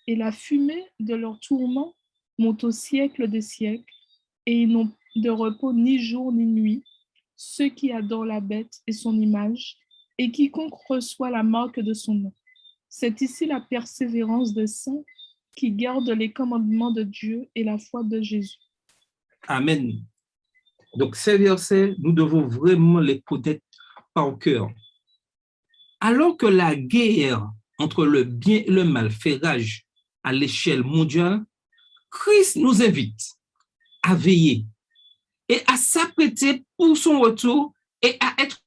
Et la fumée de leur tourment monte au siècle des siècles, et ils n'ont de repos ni jour ni nuit, ceux qui adorent la bête et son image, et quiconque reçoit la marque de son nom. C'est ici la persévérance des saints qui gardent les commandements de Dieu et la foi de Jésus. » Amen. Donc, ces versets, nous devons vraiment les connaître par cœur. Alors que la guerre entre le bien et le mal fait rage à l'échelle mondiale, Christ nous invite à veiller et à s'apprêter pour son retour et à être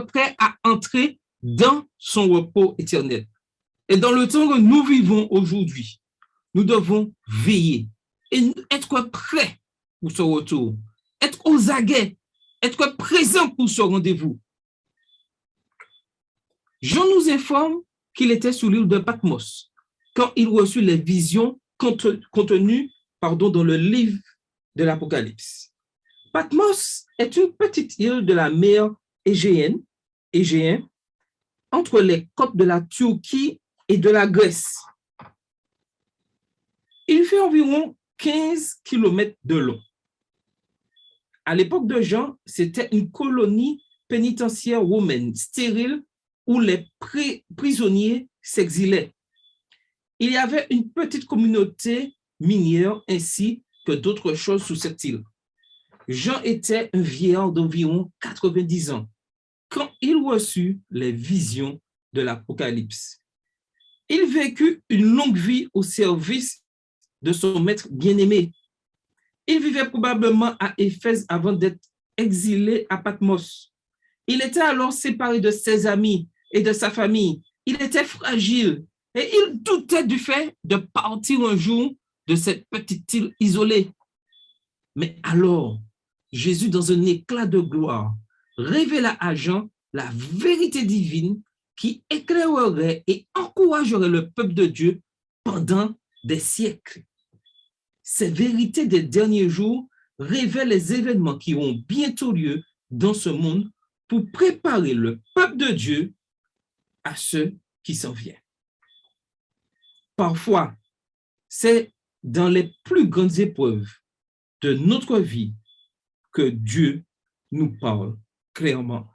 prêt à entrer dans son repos éternel. Et dans le temps que nous vivons aujourd'hui, nous devons veiller et être prêts pour ce retour, être aux aguets, être présents pour ce rendez-vous. Jean nous informe qu'il était sur l'île de Patmos quand il reçut les visions contenues dans le livre de l'Apocalypse. Patmos est une petite île de la mer Égéenne, entre les côtes de la Turquie et de la Grèce. Il fait environ 15 km de long. À l'époque de Jean, c'était une colonie pénitentiaire romaine stérile où les prisonniers s'exilaient. Il y avait une petite communauté minière ainsi que d'autres choses sur cette île. Jean était un vieillard d'environ 90 ans quand il reçut les visions de l'Apocalypse. Il vécut une longue vie au service de son maître bien-aimé. Il vivait probablement à Éphèse avant d'être exilé à Patmos. Il était alors séparé de ses amis et de sa famille. Il était fragile et il doutait du fait de partir un jour de cette petite île isolée. Mais alors, Jésus, dans un éclat de gloire, révéla à Jean la vérité divine qui éclairerait et encouragerait le peuple de Dieu pendant des siècles. Ces vérités des derniers jours révèle les événements qui auront bientôt lieu dans ce monde pour préparer le peuple de Dieu à ceux qui s'en viennent. Parfois, c'est dans les plus grandes épreuves de notre vie que Dieu nous parle clairement.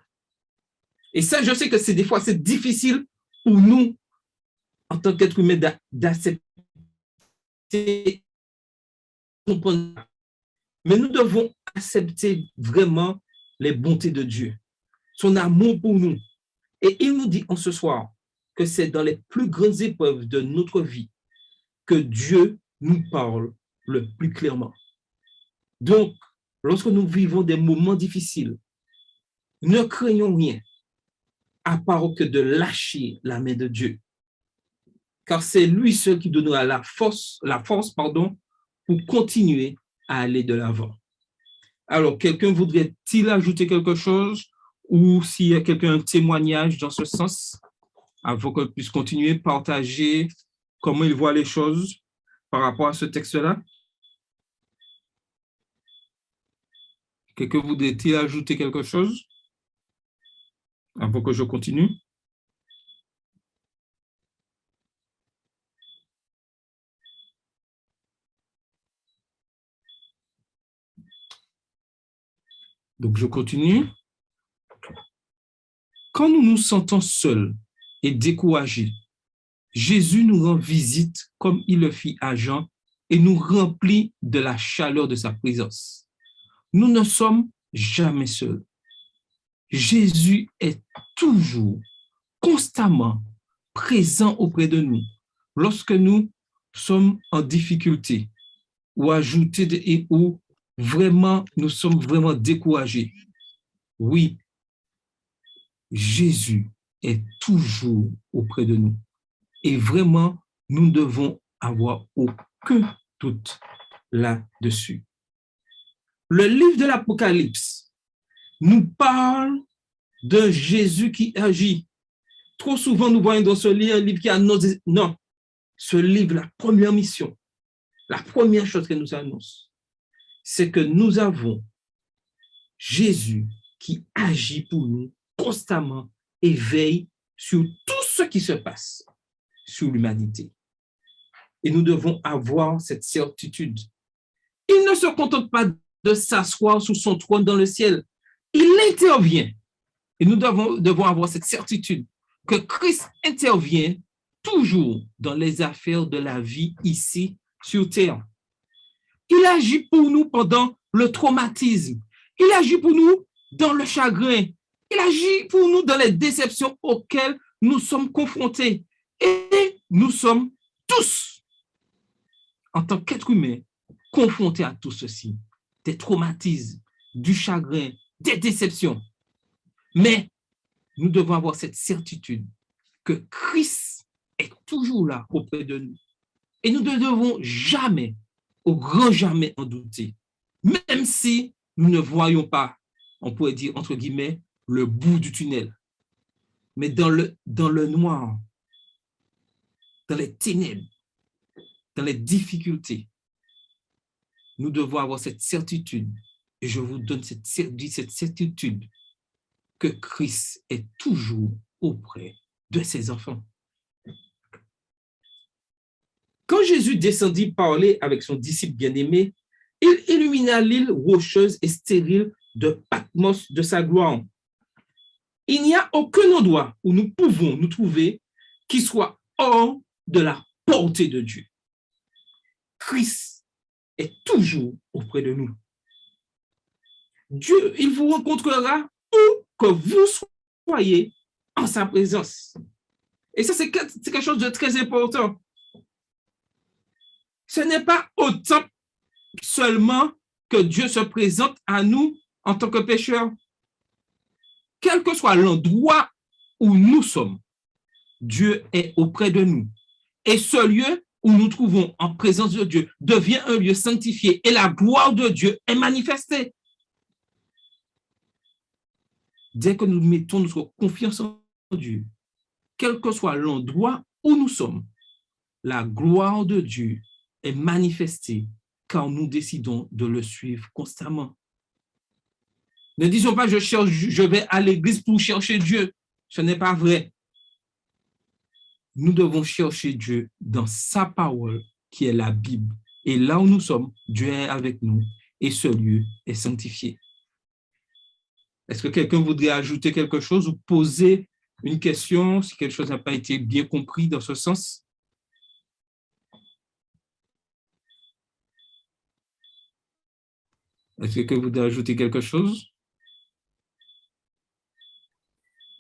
Et ça, je sais que des fois, c'est difficile pour nous, en tant qu'être humain, d'accepter, comprendre. Mais nous devons accepter vraiment les bontés de Dieu, son amour pour nous. Et il nous dit en ce soir que c'est dans les plus grandes épreuves de notre vie que Dieu nous parle le plus clairement. Donc, lorsque nous vivons des moments difficiles, ne craignons rien, à part que de lâcher la main de Dieu. Car c'est lui seul qui donnera la force, pour continuer à aller de l'avant. Alors, quelqu'un voudrait-il ajouter quelque chose ou s'il y a quelqu'un un témoignage dans ce sens, avant qu'on puisse continuer, partager comment il voit les choses par rapport à ce texte-là? Quelqu'un voudrait-il ajouter quelque chose avant que je continue? Donc, je continue. Quand nous nous sentons seuls et découragés, Jésus nous rend visite comme il le fit à Jean et nous remplit de la chaleur de sa présence. Nous ne sommes jamais seuls. Jésus est toujours, constamment présent auprès de nous lorsque nous sommes en difficulté ou ou vraiment nous sommes vraiment découragés. Oui, Jésus est toujours auprès de nous. Et vraiment, nous ne devons avoir aucun doute là-dessus. Le livre de l'Apocalypse nous parle de Jésus qui agit. Trop souvent, nous voyons dans ce livre un livre qui annonce... Non, ce livre, la première mission, la première chose qu'il nous annonce, c'est que nous avons Jésus qui agit pour nous constamment et veille sur tout ce qui se passe sur l'humanité. Et nous devons avoir cette certitude. Il ne se contente pas de s'asseoir sur son trône dans le ciel. Il intervient. Et nous devons avoir cette certitude que Christ intervient toujours dans les affaires de la vie ici sur terre. Il agit pour nous pendant le traumatisme. Il agit pour nous dans le chagrin. Il agit pour nous dans les déceptions auxquelles nous sommes confrontés. Et nous sommes tous, en tant qu'êtres humains, confrontés à tout ceci. Des traumatismes, du chagrin, des déceptions. Mais nous devons avoir cette certitude que Christ est toujours là auprès de nous. Et nous ne devons jamais, au grand jamais en douter. Même si nous ne voyons pas, on pourrait dire, entre guillemets, le bout du tunnel. Mais dans le noir, dans les ténèbres, dans les difficultés, nous devons avoir cette certitude, et je vous donne cette certitude, que Christ est toujours auprès de ses enfants. Quand Jésus descendit parler avec son disciple bien-aimé, il illumina l'île rocheuse et stérile de Patmos de sa gloire. Il n'y a aucun endroit où nous pouvons nous trouver qui soit hors de la portée de Dieu. Christ est toujours auprès de nous. Dieu, il vous rencontrera où que vous soyez en sa présence. Et ça, c'est quelque chose de très important. Ce n'est pas au temple seulement que Dieu se présente à nous en tant que pécheurs. Quel que soit l'endroit où nous sommes, Dieu est auprès de nous. Et ce lieu où nous trouvons en présence de Dieu devient un lieu sanctifié et la gloire de Dieu est manifestée. Dès que nous mettons notre confiance en Dieu, quel que soit l'endroit où nous sommes, la gloire de Dieu est manifestée car nous décidons de le suivre constamment. Ne disons pas, je vais à l'église pour chercher Dieu. Ce n'est pas vrai. Nous devons chercher Dieu dans sa parole, qui est la Bible. Et là où nous sommes, Dieu est avec nous et ce lieu est sanctifié. Est-ce que quelqu'un voudrait ajouter quelque chose ou poser une question si quelque chose n'a pas été bien compris dans ce sens? Est-ce que quelqu'un voudrait ajouter quelque chose?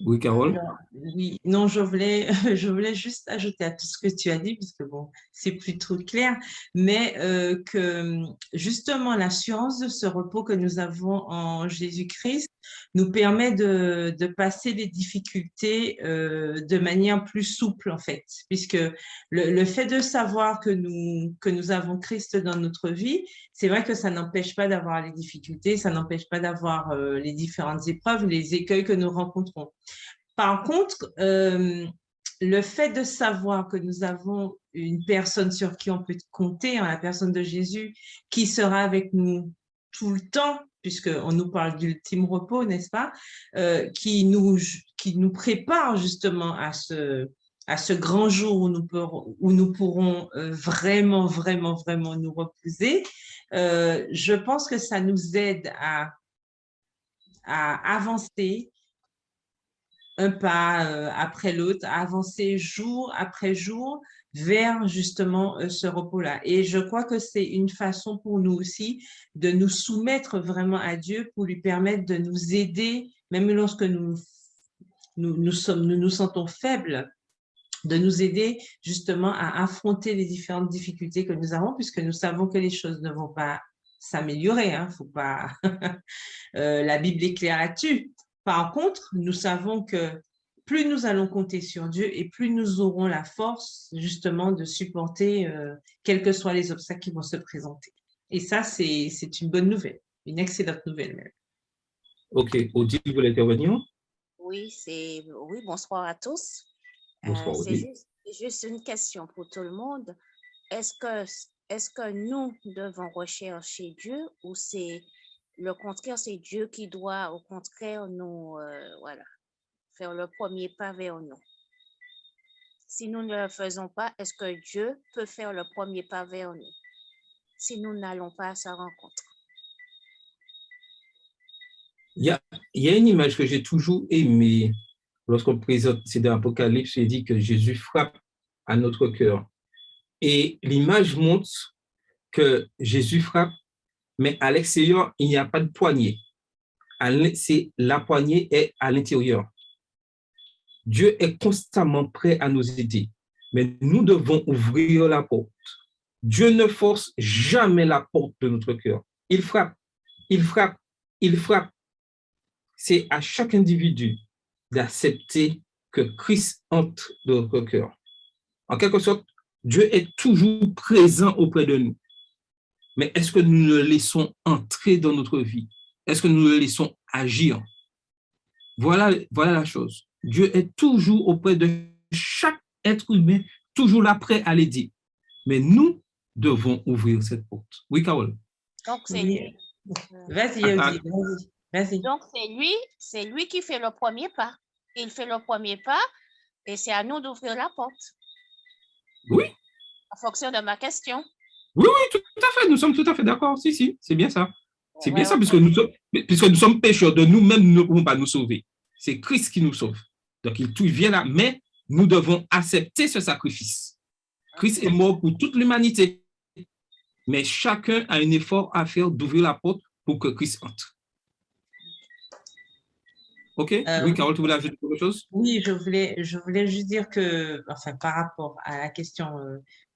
Oui, Carole? Oui, non, je voulais, je voulais juste ajouter à tout ce que tu as dit, puisque bon, c'est plutôt clair, mais que justement l'assurance de ce repos que nous avons en Jésus-Christ nous permet de passer les difficultés de manière plus souple, en fait, puisque le fait de savoir que nous avons Christ dans notre vie, c'est vrai que ça n'empêche pas d'avoir les difficultés, ça n'empêche pas d'avoir les différentes épreuves, les écueils que nous rencontrons. Par contre, le fait de savoir que nous avons une personne sur qui on peut compter, la personne de Jésus, qui sera avec nous tout le temps, puisqu'on nous parle d'ultime repos, n'est-ce pas, qui nous prépare justement à ce grand jour où nous pourrons vraiment, vraiment, vraiment nous reposer, je pense que ça nous aide à avancer un pas après l'autre, à avancer jour après jour vers justement ce repos-là. Et je crois que c'est une façon pour nous aussi de nous soumettre vraiment à Dieu pour lui permettre de nous aider, même lorsque nous nous sentons faibles, de nous aider justement à affronter les différentes difficultés que nous avons, puisque nous savons que les choses ne vont pas s'améliorer, hein, faut pas la Bible est claire là-dessus. Par contre, nous savons que plus nous allons compter sur Dieu et plus nous aurons la force justement de supporter quels que soient les obstacles qui vont se présenter. Et ça, c'est une bonne nouvelle, une excellente nouvelle même. OK. Odile, vous voulez intervenir? Oui, bonsoir à tous. Bonsoir, C'est Odile. juste une question pour tout le monde. Est-ce que nous devons rechercher Dieu ou c'est le contraire, c'est Dieu qui doit, au contraire, nous, faire le premier pas vers nous? Si nous ne le faisons pas, est-ce que Dieu peut faire le premier pas vers nous si nous n'allons pas à sa rencontre? Il y a une image que j'ai toujours aimée lorsqu'on présente, c'est dans l'Apocalypse, il dit que Jésus frappe à notre cœur. Et l'image montre que Jésus frappe, mais à l'extérieur, il n'y a pas de poignée. La poignée est à l'intérieur. Dieu est constamment prêt à nous aider, mais nous devons ouvrir la porte. Dieu ne force jamais la porte de notre cœur. Il frappe, il frappe, il frappe. C'est à chaque individu d'accepter que Christ entre dans notre cœur. En quelque sorte, Dieu est toujours présent auprès de nous. Mais est-ce que nous le laissons entrer dans notre vie? Est-ce que nous le laissons agir? Voilà la chose. Dieu est toujours auprès de chaque être humain, toujours là prêt à l'aider. Mais nous devons ouvrir cette porte. Oui, Carole? Donc, c'est lui. Vas-y, vas-y. Donc, c'est lui qui fait le premier pas. Il fait le premier pas et c'est à nous d'ouvrir la porte. Oui. En fonction de ma question. Oui, tout à fait. Nous sommes tout à fait d'accord. Si, c'est bien ça. C'est bien ça, puisque nous sommes pécheurs de nous-mêmes, nous ne pouvons pas nous sauver. C'est Christ qui nous sauve. Donc, il vient là, mais nous devons accepter ce sacrifice. Christ est mort pour toute l'humanité. Mais chacun a un effort à faire d'ouvrir la porte pour que Christ entre. OK? Oui, Carole, tu voulais ajouter quelque chose? Oui, je voulais juste dire que, enfin, par rapport à la question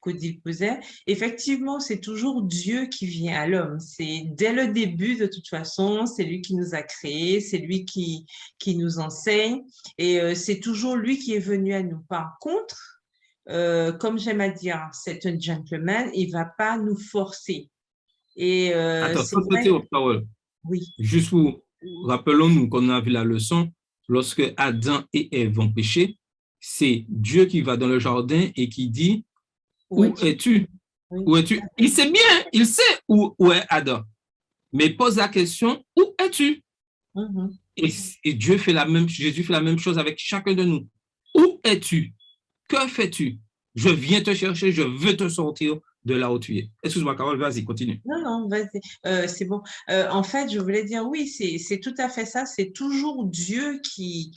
qu'Odile posait, effectivement, c'est toujours Dieu qui vient à l'homme. C'est dès le début, de toute façon, c'est lui qui nous a créés, c'est lui qui nous enseigne et c'est toujours lui qui est venu à nous. Par contre, comme j'aime à dire, c'est un gentleman, il ne va pas nous forcer. Et Attends, c'est vrai. Carole. Oui. Juste pour, rappelons-nous qu'on a vu la leçon, lorsque Adam et Ève ont péché, c'est Dieu qui va dans le jardin et qui dit, où es-tu? Oui. Où es-tu? Il sait bien, il sait où est Adam. Mais pose la question, où es-tu? Mhm. Et Jésus fait la même chose avec chacun de nous. Où es-tu? Que fais-tu? Je viens te chercher, je veux te sortir de là où tu es. Excuse-moi, Carole, vas-y, continue. Non, non, vas-y. C'est bon. En fait, je voulais dire, oui, c'est tout à fait ça. C'est toujours Dieu qui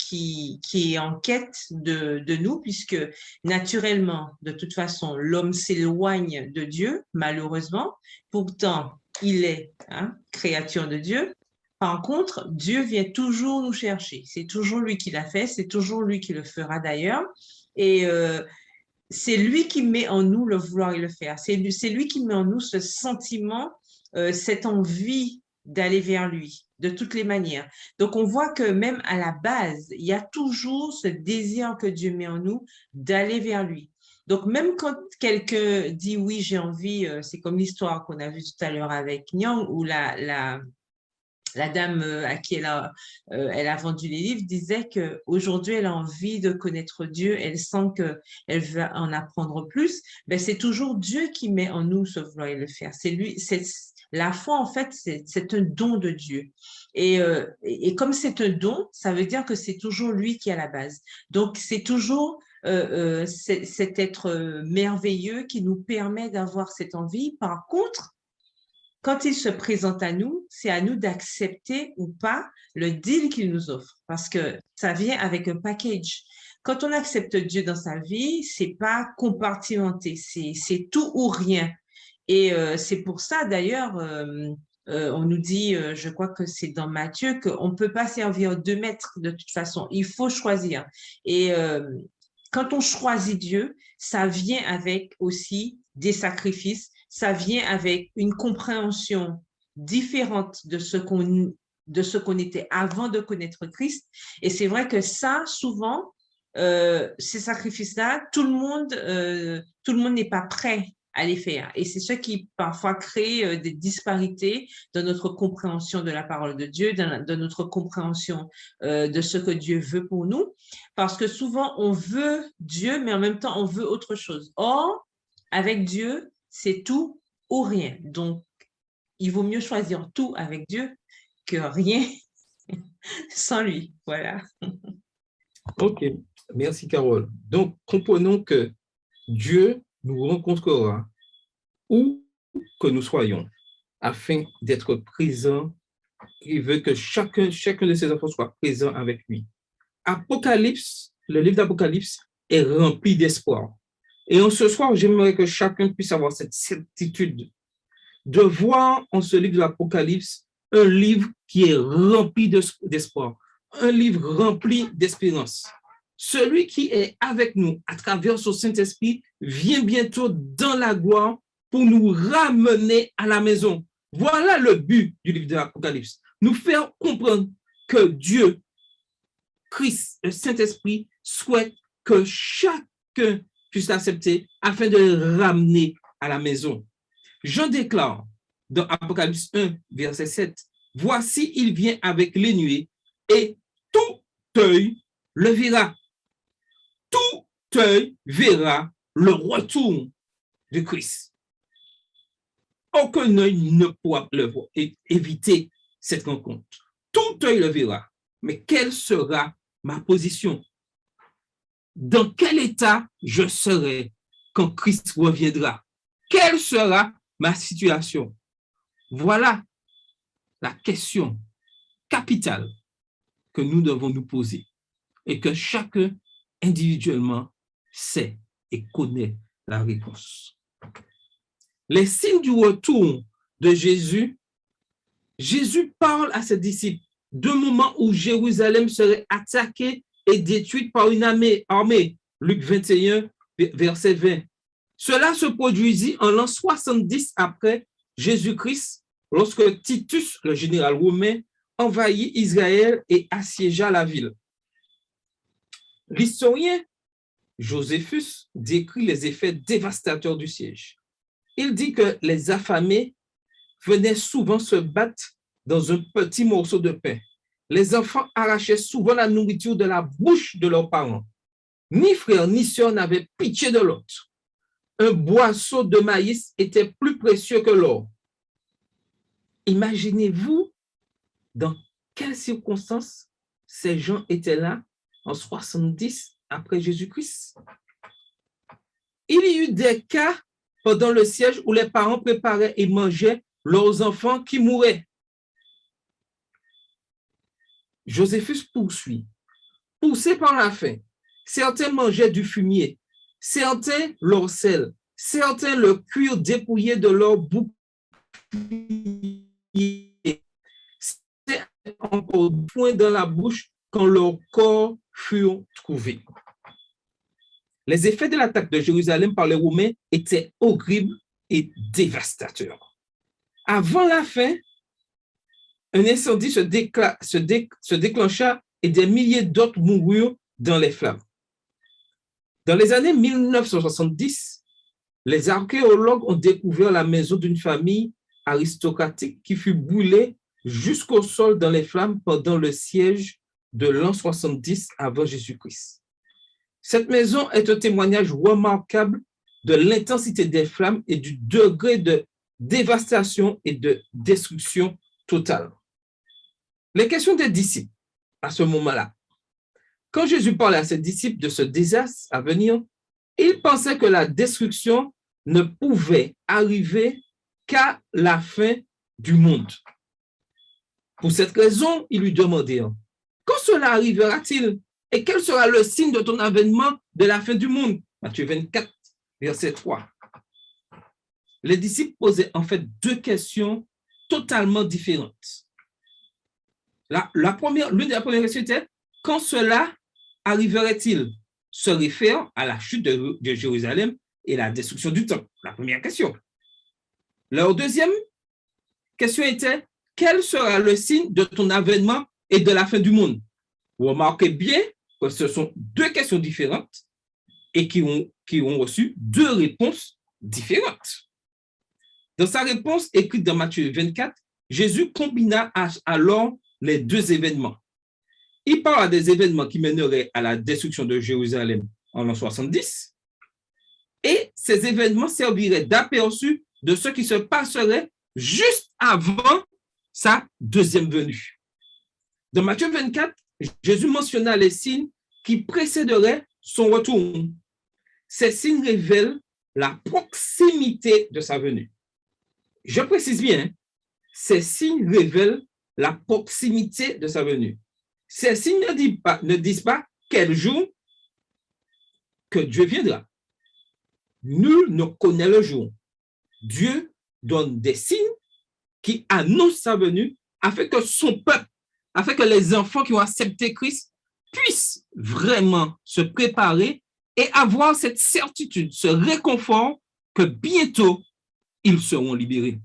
est en quête de nous, puisque naturellement, de toute façon, l'homme s'éloigne de Dieu, malheureusement. Pourtant, il est créature de Dieu. Par contre, Dieu vient toujours nous chercher. C'est toujours lui qui l'a fait, c'est toujours lui qui le fera d'ailleurs. Et c'est lui qui met en nous le vouloir et le faire. C'est lui qui met en nous ce sentiment, cette envie d'aller vers lui, de toutes les manières. Donc, on voit que même à la base, il y a toujours ce désir que Dieu met en nous d'aller vers lui. Donc, même quand quelqu'un dit oui, j'ai envie, c'est comme l'histoire qu'on a vue tout à l'heure avec Nyang, où la dame à qui elle a vendu les livres disait qu'aujourd'hui, elle a envie de connaître Dieu, elle sent qu'elle veut en apprendre plus. Ben, c'est toujours Dieu qui met en nous ce vouloir et le faire. C'est lui, la foi, en fait, c'est un don de Dieu. Et comme c'est un don, ça veut dire que c'est toujours lui qui est à la base. Donc, c'est toujours cet être merveilleux qui nous permet d'avoir cette envie. Par contre, quand il se présente à nous, c'est à nous d'accepter ou pas le deal qu'il nous offre, parce que ça vient avec un package. Quand on accepte Dieu dans sa vie, c'est pas compartimenté, c'est tout ou rien. Et c'est pour ça d'ailleurs, on nous dit, je crois que c'est dans Matthieu, qu'on ne peut pas servir deux maîtres de toute façon. Il faut choisir. Et quand on choisit Dieu, ça vient avec aussi des sacrifices, ça vient avec une compréhension différente de ce qu'on était avant de connaître Christ. Et c'est vrai que ça, souvent, ces sacrifices-là, tout le monde n'est pas prêt à les faire. Et c'est ce qui parfois crée des disparités dans notre compréhension de la parole de Dieu, dans notre compréhension de ce que Dieu veut pour nous. Parce que souvent, on veut Dieu, mais en même temps, on veut autre chose. Or, avec Dieu, c'est tout ou rien. Donc, il vaut mieux choisir tout avec Dieu que rien sans lui. Voilà. Ok, merci, Carole. Donc, comprenons que Dieu nous rencontrera où que nous soyons afin d'être présents. Il veut que chacun de ses enfants soit présent avec lui. Apocalypse, le livre d'Apocalypse est rempli d'espoir. Et en ce soir, j'aimerais que chacun puisse avoir cette certitude de voir en ce livre de l'Apocalypse un livre qui est rempli d'espoir, un livre rempli d'espérance. Celui qui est avec nous à travers son Saint-Esprit vient bientôt dans la gloire pour nous ramener à la maison. Voilà le but du livre de l'Apocalypse. Nous faire comprendre que Dieu, Christ, le Saint-Esprit, souhaite que chacun puisse l'accepter afin de le ramener à la maison. Jean déclare dans Apocalypse 1, verset 7, « Voici, il vient avec les nuées et tout œil le verra. » Tout œil verra le retour de Christ. Aucun œil ne pourra le voir et éviter cette rencontre. Tout œil le verra. Mais quelle sera ma position? Dans quel état je serai quand Christ reviendra? Quelle sera ma situation? Voilà la question capitale que nous devons nous poser et que chacun individuellement sait et connaît la réponse. Les signes du retour de Jésus, Jésus parle à ses disciples d'un moment où Jérusalem serait attaquée et détruite par une armée. Luc 21, verset 20. Cela se produisit en l'an 70 après Jésus-Christ, lorsque Titus, le général romain, envahit Israël et assiégea la ville. L'historien Joséphus décrit les effets dévastateurs du siège. Il dit que les affamés venaient souvent se battre dans un petit morceau de pain. Les enfants arrachaient souvent la nourriture de la bouche de leurs parents. Ni frère ni sœur n'avaient pitié de l'autre. un boisseau de maïs était plus précieux que l'or. Imaginez-vous dans quelles circonstances ces gens étaient là en 70 après Jésus-Christ. Il y eut des cas pendant le siège où les parents préparaient et mangeaient leurs enfants qui mouraient. Joséphus poursuit. Poussés par la faim, certains mangeaient du fumier, certains leur sel, certains le cuir dépouillé de leur bouclier, certains encore point dans la bouche quand leurs corps furent trouvés. Les effets de l'attaque de Jérusalem par les Romains étaient horribles et dévastateurs. Avant la fin, un incendie se déclencha et des milliers d'autres moururent dans les flammes. Dans les années 1970, les archéologues ont découvert la maison d'une famille aristocratique qui fut brûlée jusqu'au sol dans les flammes pendant le siège de l'an 70 avant Jésus-Christ. Cette maison est un témoignage remarquable de l'intensité des flammes et du degré de dévastation et de destruction totale. Les questions des disciples à ce moment-là. Quand Jésus parlait à ses disciples de ce désastre à venir, ils pensaient que la destruction ne pouvait arriver qu'à la fin du monde. Pour cette raison, ils lui demandèrent, quand cela arrivera-t-il et quel sera le signe de ton avènement de la fin du monde? Matthieu 24, verset 3. Les disciples posaient en fait deux questions totalement différentes. L'une des premières questions était, quand cela arriverait-il? Se réfère à la chute de Jérusalem et la destruction du temple. La première question. Leur deuxième question était, quel sera le signe de ton avènement et de la fin du monde? Vous remarquez bien que ce sont deux questions différentes et qui ont reçu deux réponses différentes. Dans sa réponse écrite dans Matthieu 24, Jésus combina alors les deux événements. Il parle des événements qui mèneraient à la destruction de Jérusalem en l'an 70 et ces événements serviraient d'aperçu de ce qui se passerait juste avant sa deuxième venue. Dans Matthieu 24, Jésus mentionna les signes qui précéderaient son retour. Ces signes révèlent la proximité de sa venue. Je précise bien, ces signes révèlent la proximité de sa venue. Ces signes ne disent pas quel jour que Dieu viendra. Nul ne connaît le jour. Dieu donne des signes qui annoncent sa venue afin que son peuple, afin que les enfants qui ont accepté Christ puissent vraiment se préparer et avoir cette certitude, ce réconfort que bientôt ils seront libérés.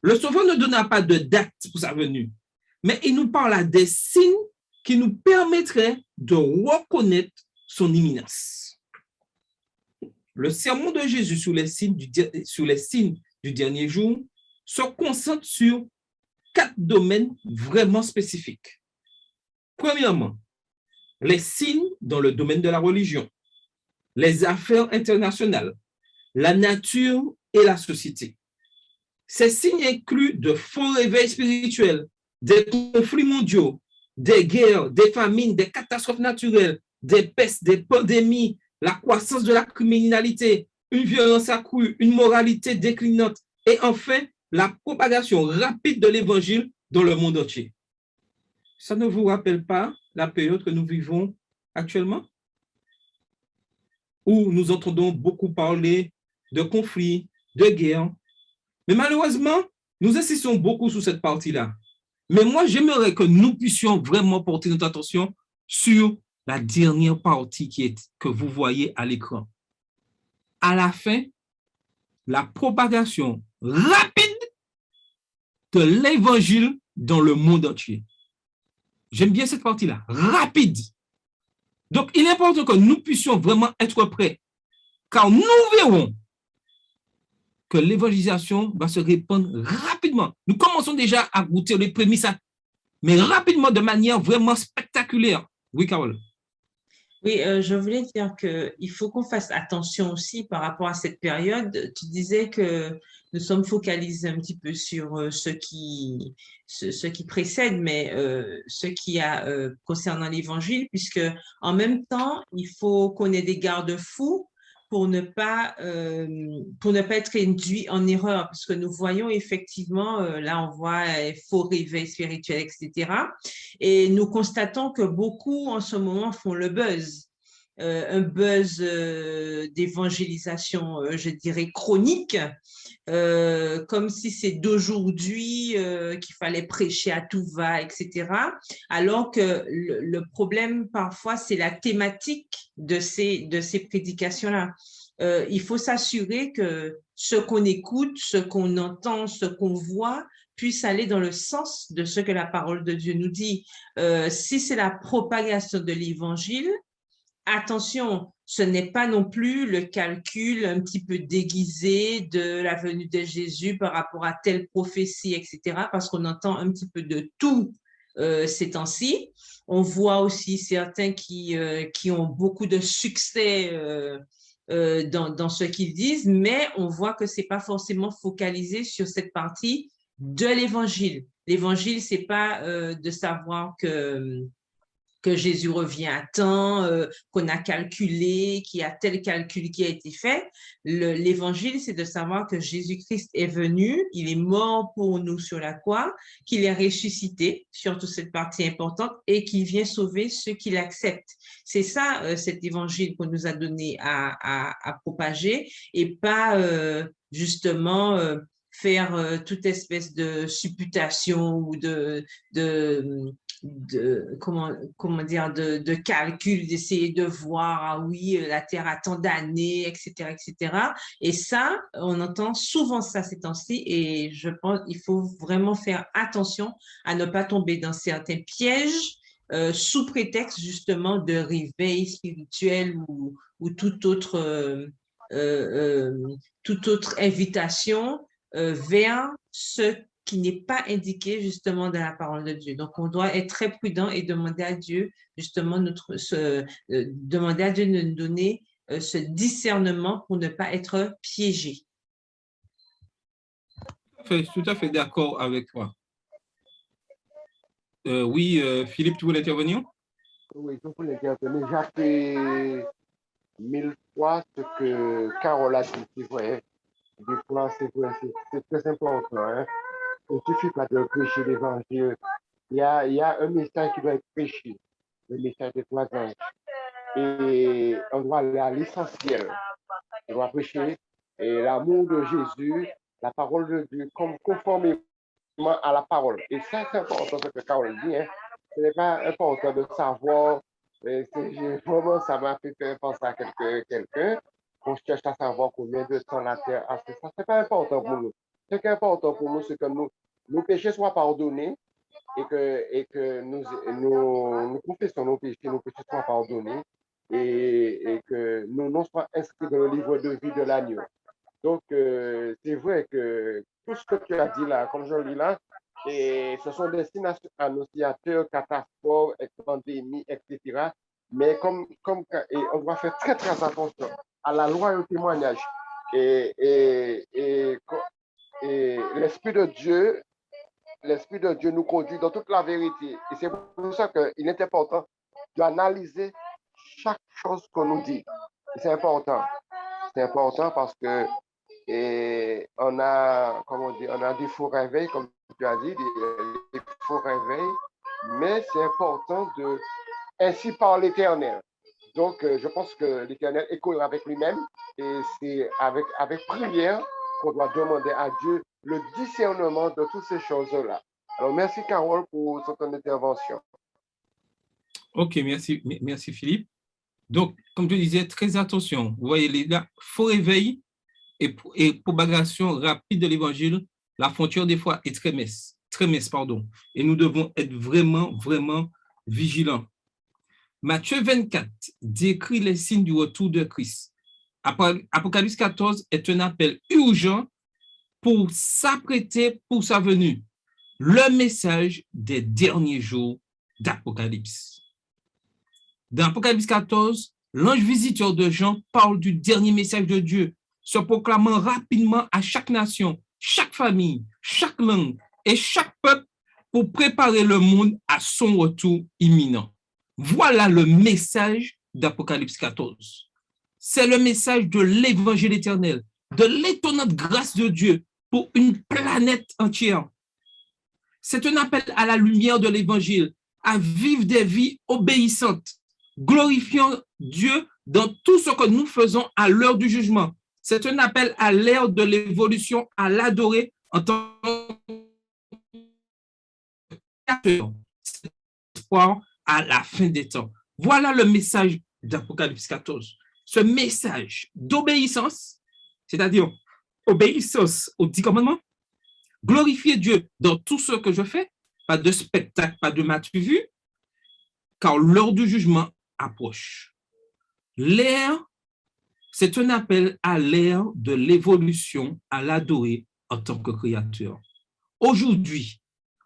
Le Sauveur ne donna pas de date pour sa venue, mais il nous parle des signes qui nous permettraient de reconnaître son imminence. Le sermon de Jésus sur les signes du dernier jour se concentre sur 4 domaines vraiment spécifiques. Premièrement, les signes dans le domaine de la religion, les affaires internationales, la nature et la société. Ces signes incluent de faux réveils spirituels, des conflits mondiaux, des guerres, des famines, des catastrophes naturelles, des pestes, des pandémies, la croissance de la criminalité, une violence accrue, une moralité déclinante et enfin la propagation rapide de l'évangile dans le monde entier. Ça ne vous rappelle pas la période que nous vivons actuellement? Où nous entendons beaucoup parler de conflits, de guerres. Mais malheureusement, nous insistons beaucoup sur cette partie-là. Mais moi, j'aimerais que nous puissions vraiment porter notre attention sur la dernière partie que vous voyez à l'écran. À la fin, la propagation rapide de l'évangile dans le monde entier. J'aime bien cette partie-là, rapide. Donc, il est important que nous puissions vraiment être prêts, car nous verrons que l'évangélisation va se répandre rapidement. Nous commençons déjà à goûter les prémices, mais rapidement, de manière vraiment spectaculaire. Oui, Carole. Oui, je voulais dire qu'il faut qu'on fasse attention aussi par rapport à cette période. Tu disais que nous sommes focalisés un petit peu sur ce qui précède, mais ce qui a concernant l'Évangile, puisque en même temps, il faut qu'on ait des garde-fous pour ne pas être induit en erreur, parce que nous voyons effectivement, là on voit faux réveil spirituel, etc. Et nous constatons que beaucoup en ce moment font le buzz. Un buzz d'évangélisation, je dirais, chronique, comme si c'est d'aujourd'hui qu'il fallait prêcher à tout va, etc. Alors que le problème, parfois, c'est la thématique de ces prédications-là. Il faut s'assurer que ce qu'on écoute, ce qu'on entend, ce qu'on voit, puisse aller dans le sens de ce que la parole de Dieu nous dit. Si c'est la propagation de l'évangile, attention, ce n'est pas non plus le calcul un petit peu déguisé de la venue de Jésus par rapport à telle prophétie, etc., parce qu'on entend un petit peu de tout ces temps-ci. On voit aussi certains qui ont beaucoup de succès dans ce qu'ils disent, mais on voit que c'est pas forcément focalisé sur cette partie de l'évangile. L'évangile, c'est pas de savoir que Jésus revient à temps, qu'on a calculé, qu'il y a tel calcul qui a été fait. L'évangile, c'est de savoir que Jésus-Christ est venu, il est mort pour nous sur la croix, qu'il est ressuscité, surtout cette partie importante, et qu'il vient sauver ceux qui l'acceptent. C'est ça, cet évangile qu'on nous a donné à propager, et pas justement faire toute espèce de supputation ou comment dire, de calcul, d'essayer de voir, ah oui, la Terre a tant d'années, etc., etc. Et ça, on entend souvent ça ces temps-ci, et je pense qu'il faut vraiment faire attention à ne pas tomber dans certains pièges sous prétexte justement de réveil spirituel ou toute autre invitation vers ce qui n'est pas indiqué justement dans la parole de Dieu. Donc, on doit être très prudent et demander à Dieu justement demander à Dieu de nous donner ce discernement pour ne pas être piégé. Je suis tout à fait d'accord avec toi. Oui, Philippe, tu voulais intervenir? Oui, je voulais intervenir. J'appelle mille fois ce que Carole a dit, c'est vrai. Des fois, c'est vrai, c'est très important. Hein. Il ne suffit pas de prêcher l'évangile. Il y a un message qui doit être prêché, le message de croisage. Et on doit aller à l'essentiel. On doit prêcher et l'amour de Jésus, la parole de Dieu, conformément à la parole. Et ça, c'est important ce que Carole dit. Hein. Ce n'est pas important de savoir. Vraiment, ça m'a fait penser à quelqu'un. On cherche à savoir combien de temps la terre a fait ça. Ce n'est pas important pour nous. Ce qui est important pour nous, c'est que nos péchés soient pardonnés et que nous confessons nos péchés soient pardonnés et que nos noms soient inscrits dans le livre de vie de l'agneau. Donc, c'est vrai que tout ce que tu as dit là, comme je lis là, et ce sont des signes annonciateurs, catastrophes, pandémies, etc. Mais et on doit faire très, très attention à la loi et au témoignage. Et l'Esprit de Dieu nous conduit dans toute la vérité. Et c'est pour ça qu'il est important d'analyser chaque chose qu'on nous dit. C'est important. C'est important parce que on a des faux réveils, comme tu as dit, des faux réveils, mais c'est important de ainsi par l'Éternel. Donc, je pense que l'Éternel est cohérent avec lui-même et c'est avec prière qu'on doit demander à Dieu le discernement de toutes ces choses-là. Alors, merci Carole pour cette intervention. Ok, merci Philippe. Donc, comme je disais, très attention. Vous voyez, là, faux réveil et propagation rapide de l'évangile, la frontière des fois est très mince, pardon. Et nous devons être vraiment, vraiment vigilants. Matthieu 24 décrit les signes du retour de Christ. Apocalypse 14 est un appel urgent pour s'apprêter pour sa venue. Le message des derniers jours d'Apocalypse. Dans Apocalypse 14, l'ange visiteur de Jean parle du dernier message de Dieu, se proclamant rapidement à chaque nation, chaque famille, chaque langue et chaque peuple pour préparer le monde à son retour imminent. Voilà le message d'Apocalypse 14. C'est le message de l'évangile éternel, de l'étonnante grâce de Dieu pour une planète entière. C'est un appel à la lumière de l'évangile, à vivre des vies obéissantes, glorifiant Dieu dans tout ce que nous faisons à l'heure du jugement. C'est un appel à l'ère de l'évolution, à l'adorer en tant qu'espoir à la fin des temps. Voilà le message d'Apocalypse 14. Ce message d'obéissance, c'est-à-dire obéissance aux 10 commandements, glorifier Dieu dans tout ce que je fais, pas de spectacle, pas de matu-vu, car l'heure du jugement approche. L'ère, c'est un appel à l'ère de l'évolution, à l'adorer en tant que créateur. Aujourd'hui,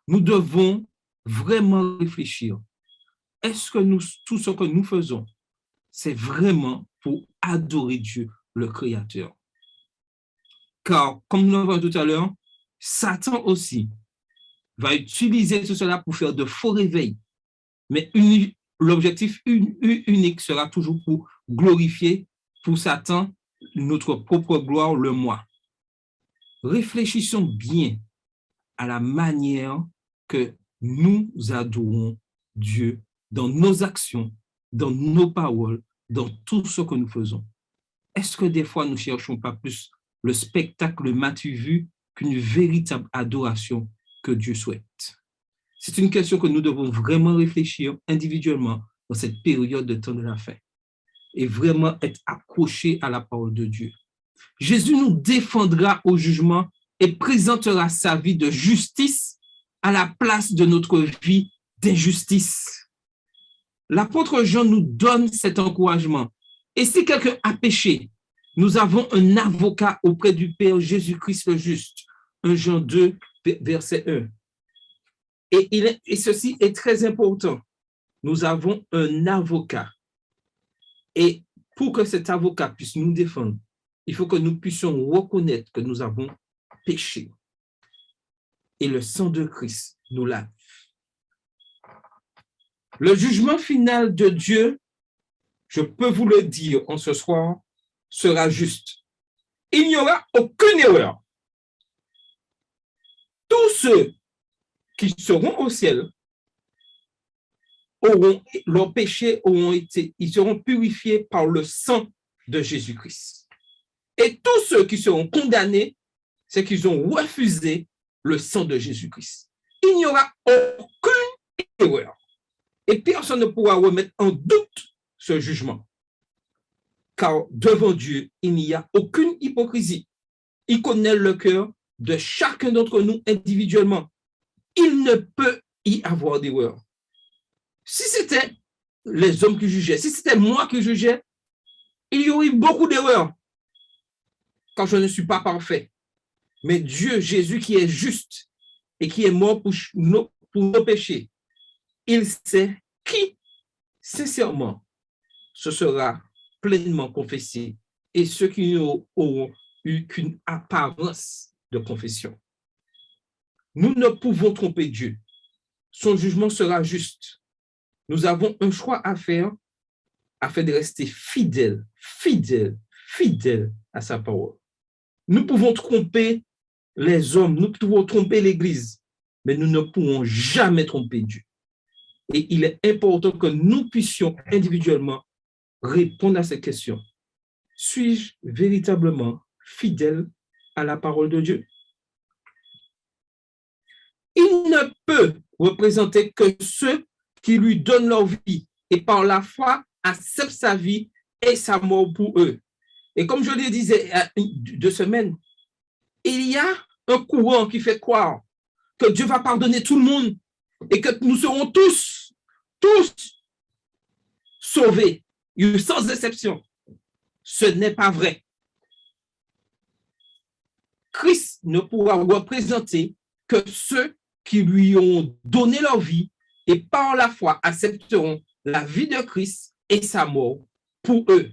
nous devons vraiment réfléchir. Est-ce que tout ce que nous faisons, c'est vraiment pour adorer Dieu, le Créateur? Car, comme nous l'avons vu tout à l'heure, Satan aussi va utiliser tout cela pour faire de faux réveils. Mais l'objectif unique sera toujours pour glorifier pour Satan notre propre gloire, le moi. Réfléchissons bien à la manière que nous adorons Dieu dans nos actions, dans nos paroles, dans tout ce que nous faisons. Est-ce que des fois nous ne cherchons pas plus le spectacle matu-vu qu'une véritable adoration que Dieu souhaite? C'est une question que nous devons vraiment réfléchir individuellement dans cette période de temps de la fin et vraiment être accrochés à la parole de Dieu. Jésus nous défendra au jugement et présentera sa vie de justice à la place de notre vie d'injustice. L'apôtre Jean nous donne cet encouragement. Et si quelqu'un a péché, nous avons un avocat auprès du Père Jésus-Christ le juste. 1 Jean 2, verset 1. Et ceci est très important. Nous avons un avocat. Et pour que cet avocat puisse nous défendre, il faut que nous puissions reconnaître que nous avons péché. Et le sang de Christ nous lave. Le jugement final de Dieu, je peux vous le dire en ce soir, sera juste. Il n'y aura aucune erreur. Tous ceux qui seront au ciel leurs péchés ils seront purifiés par le sang de Jésus-Christ. Et tous ceux qui seront condamnés, c'est qu'ils ont refusé le sang de Jésus-Christ. Il n'y aura aucune erreur. Et personne ne pourra remettre en doute ce jugement. Car devant Dieu, il n'y a aucune hypocrisie. Il connaît le cœur de chacun d'entre nous individuellement. Il ne peut y avoir d'erreur. Si c'était les hommes qui jugeaient, si c'était moi qui jugeais, il y aurait beaucoup d'erreurs. Car je ne suis pas parfait. Mais Dieu, Jésus qui est juste et qui est mort pour nos péchés, il sait qui, sincèrement, ce sera pleinement confessé et ceux qui n'auront eu qu'une apparence de confession. Nous ne pouvons tromper Dieu. Son jugement sera juste. Nous avons un choix à faire afin de rester fidèles à sa parole. Nous pouvons tromper les hommes, nous pouvons tromper l'Église, mais nous ne pourrons jamais tromper Dieu. Et il est important que nous puissions individuellement répondre à cette question. Suis-je véritablement fidèle à la parole de Dieu? Il ne peut représenter que ceux qui lui donnent leur vie et par la foi acceptent sa vie et sa mort pour eux. Et comme je le disais il y a 2 semaines, il y a un courant qui fait croire que Dieu va pardonner tout le monde et que nous serons tous sauvés, sans exception. Ce n'est pas vrai. Christ ne pourra représenter que ceux qui lui ont donné leur vie et par la foi accepteront la vie de Christ et sa mort pour eux.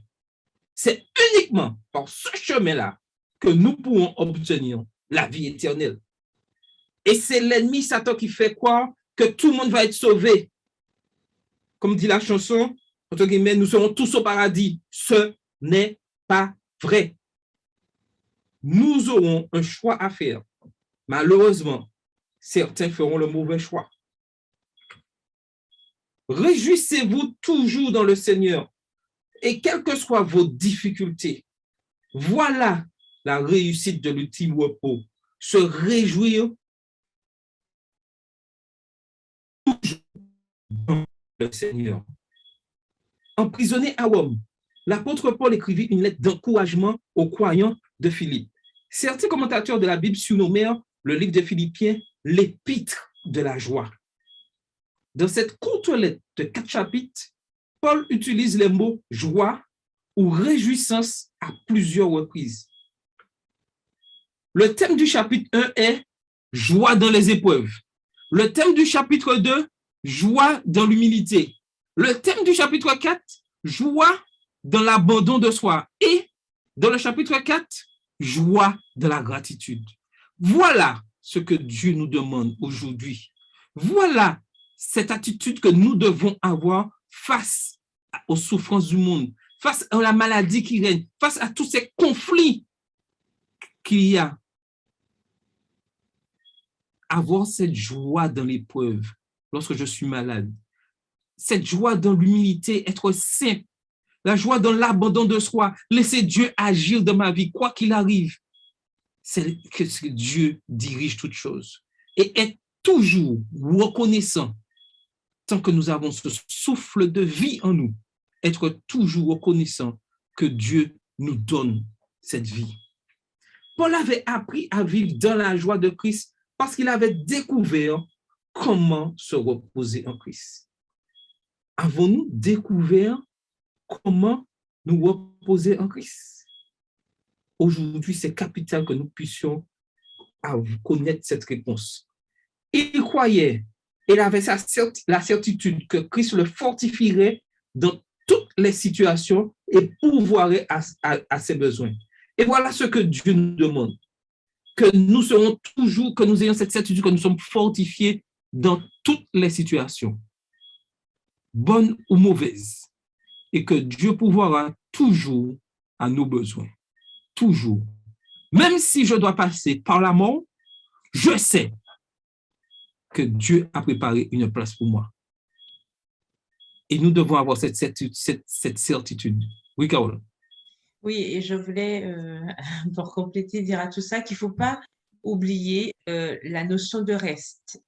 C'est uniquement par ce chemin-là que nous pourrons obtenir la vie éternelle. Et c'est l'ennemi Satan qui fait croire que tout le monde va être sauvé. Comme dit la chanson, entre guillemets, nous serons tous au paradis. Ce n'est pas vrai. Nous aurons un choix à faire. Malheureusement, certains feront le mauvais choix. Réjouissez-vous toujours dans le Seigneur. Et quelles que soient vos difficultés, voilà la réussite de l'ultime repos. Se réjouir toujours dans le Seigneur. Emprisonné à Rome, l'apôtre Paul écrivit une lettre d'encouragement aux croyants de Philippe. Certains commentateurs de la Bible surnommèrent le livre de Philippiens l'épître de la joie. Dans cette courte lettre de 4 chapitres, Paul utilise les mots joie ou réjouissance à plusieurs reprises. Le thème du chapitre 1 est joie dans les épreuves. Le thème du chapitre 2, joie dans l'humilité. Le thème du chapitre 4, joie dans l'abandon de soi. Et dans le chapitre 4, joie de la gratitude. Voilà ce que Dieu nous demande aujourd'hui. Voilà cette attitude que nous devons avoir face aux souffrances du monde, face à la maladie qui règne, face à tous ces conflits qu'il y a. Avoir cette joie dans l'épreuve lorsque je suis malade. Cette joie dans l'humilité, être simple. La joie dans l'abandon de soi. Laisser Dieu agir dans ma vie, quoi qu'il arrive. C'est que Dieu dirige toutes choses. Et être toujours reconnaissant, tant que nous avons ce souffle de vie en nous, être toujours reconnaissant que Dieu nous donne cette vie. Paul avait appris à vivre dans la joie de Christ parce qu'il avait découvert comment se reposer en Christ. Avons-nous découvert comment nous reposer en Christ? Aujourd'hui, c'est capital que nous puissions connaître cette réponse. Il croyait, il avait la certitude que Christ le fortifierait dans toutes les situations et pourvoirait à ses besoins. Et voilà ce que Dieu nous demande, que nous serons toujours, que nous ayons cette certitude que nous sommes fortifiés dans toutes les situations, bonnes ou mauvaises, et que Dieu pourvoira toujours à nos besoins. Toujours. Même si je dois passer par la mort, je sais que Dieu a préparé une place pour moi. Et nous devons avoir cette certitude. Oui, Carole. Oui, et je voulais, pour compléter, dire à tout ça qu'il ne faut pas oublier la notion de reste.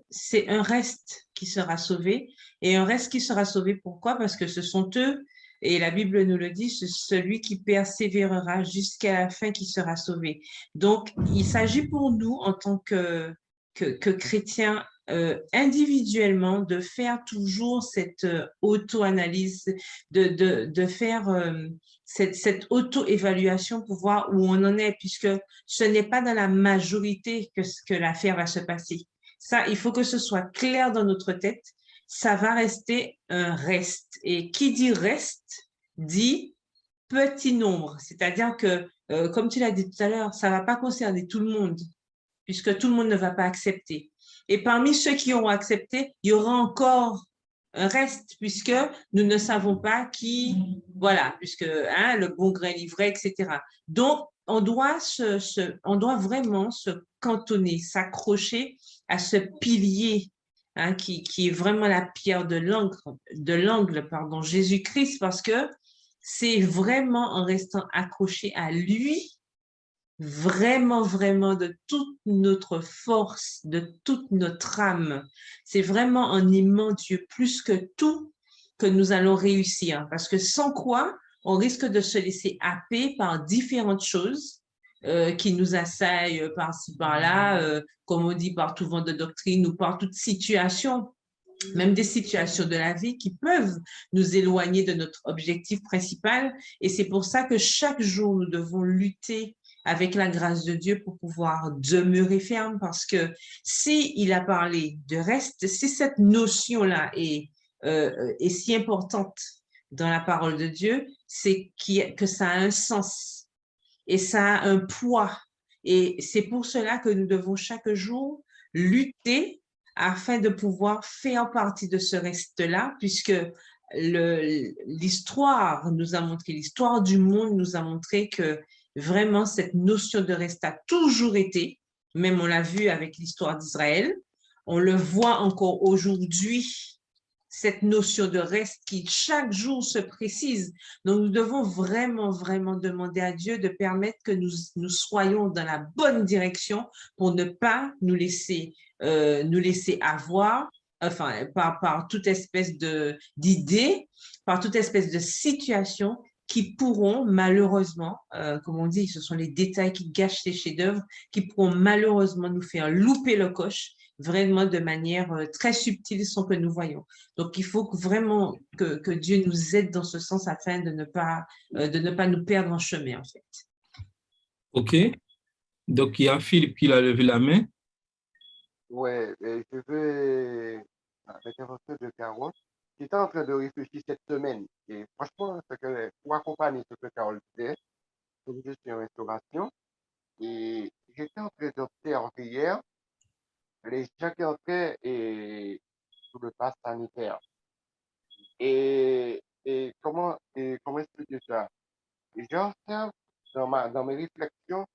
C'est un reste qui sera sauvé. Et un reste qui sera sauvé, pourquoi? Parce que ce sont eux, et la Bible nous le dit, c'est celui qui persévérera jusqu'à la fin qui sera sauvé. Donc, il s'agit pour nous, en tant que chrétiens, individuellement, de faire toujours cette auto-analyse, de faire cette auto-évaluation pour voir où on en est, puisque ce n'est pas dans la majorité que l'affaire va se passer. Ça, il faut que ce soit clair dans notre tête. Ça va rester un reste. Et qui dit reste, dit petit nombre. C'est-à-dire que, comme tu l'as dit tout à l'heure, ça ne va pas concerner tout le monde, puisque tout le monde ne va pas accepter. Et parmi ceux qui auront accepté, il y aura encore un reste, puisque nous ne savons pas qui, voilà, puisque le bon grain livré, etc. Donc, on doit vraiment se cantonner, s'accrocher à ce pilier qui est vraiment la pierre de l'angle, Jésus-Christ, parce que c'est vraiment en restant accroché à lui, vraiment, vraiment de toute notre force, de toute notre âme. C'est vraiment en aimant Dieu plus que tout que nous allons réussir. Parce que sans quoi, on risque de se laisser happer par différentes choses qui nous assaillent par-ci, par-là, comme on dit, par tout vent de doctrine ou par toute situation, même des situations de la vie qui peuvent nous éloigner de notre objectif principal. Et c'est pour ça que chaque jour, nous devons lutter avec la grâce de Dieu pour pouvoir demeurer ferme, parce que si il a parlé de reste, si cette notion-là est si importante dans la parole de Dieu, c'est que ça a un sens et ça a un poids. Et c'est pour cela que nous devons chaque jour lutter afin de pouvoir faire partie de ce reste-là, puisque l'histoire nous a montré, l'histoire du monde nous a montré que vraiment cette notion de reste a toujours été, même on l'a vu avec l'histoire d'Israël, on le voit encore aujourd'hui, cette notion de reste qui chaque jour se précise. Donc, nous devons vraiment, vraiment demander à Dieu de permettre que nous soyons dans la bonne direction pour ne pas nous laisser avoir, enfin, par toute espèce d'idées, par toute espèce de situation qui pourront malheureusement, comme on dit, ce sont les détails qui gâchent les chefs-d'œuvre, qui pourront malheureusement nous faire louper le coche, vraiment de manière très subtile sans que nous voyons. Donc, il faut vraiment que Dieu nous aide dans ce sens afin de ne pas nous perdre en chemin, en fait. OK. Donc, il y a Philippe qui a levé la main. Oui, je veux, l'intervention de Carole, qui était en train de réfléchir cette semaine. Et franchement, pour accompagner ce que Carole disait, comme je suis en restauration, et j'étais en train d'observer hier les gens qui entraient sous le pass sanitaire. Et comment expliquer ça? J'observe dans mes réflexions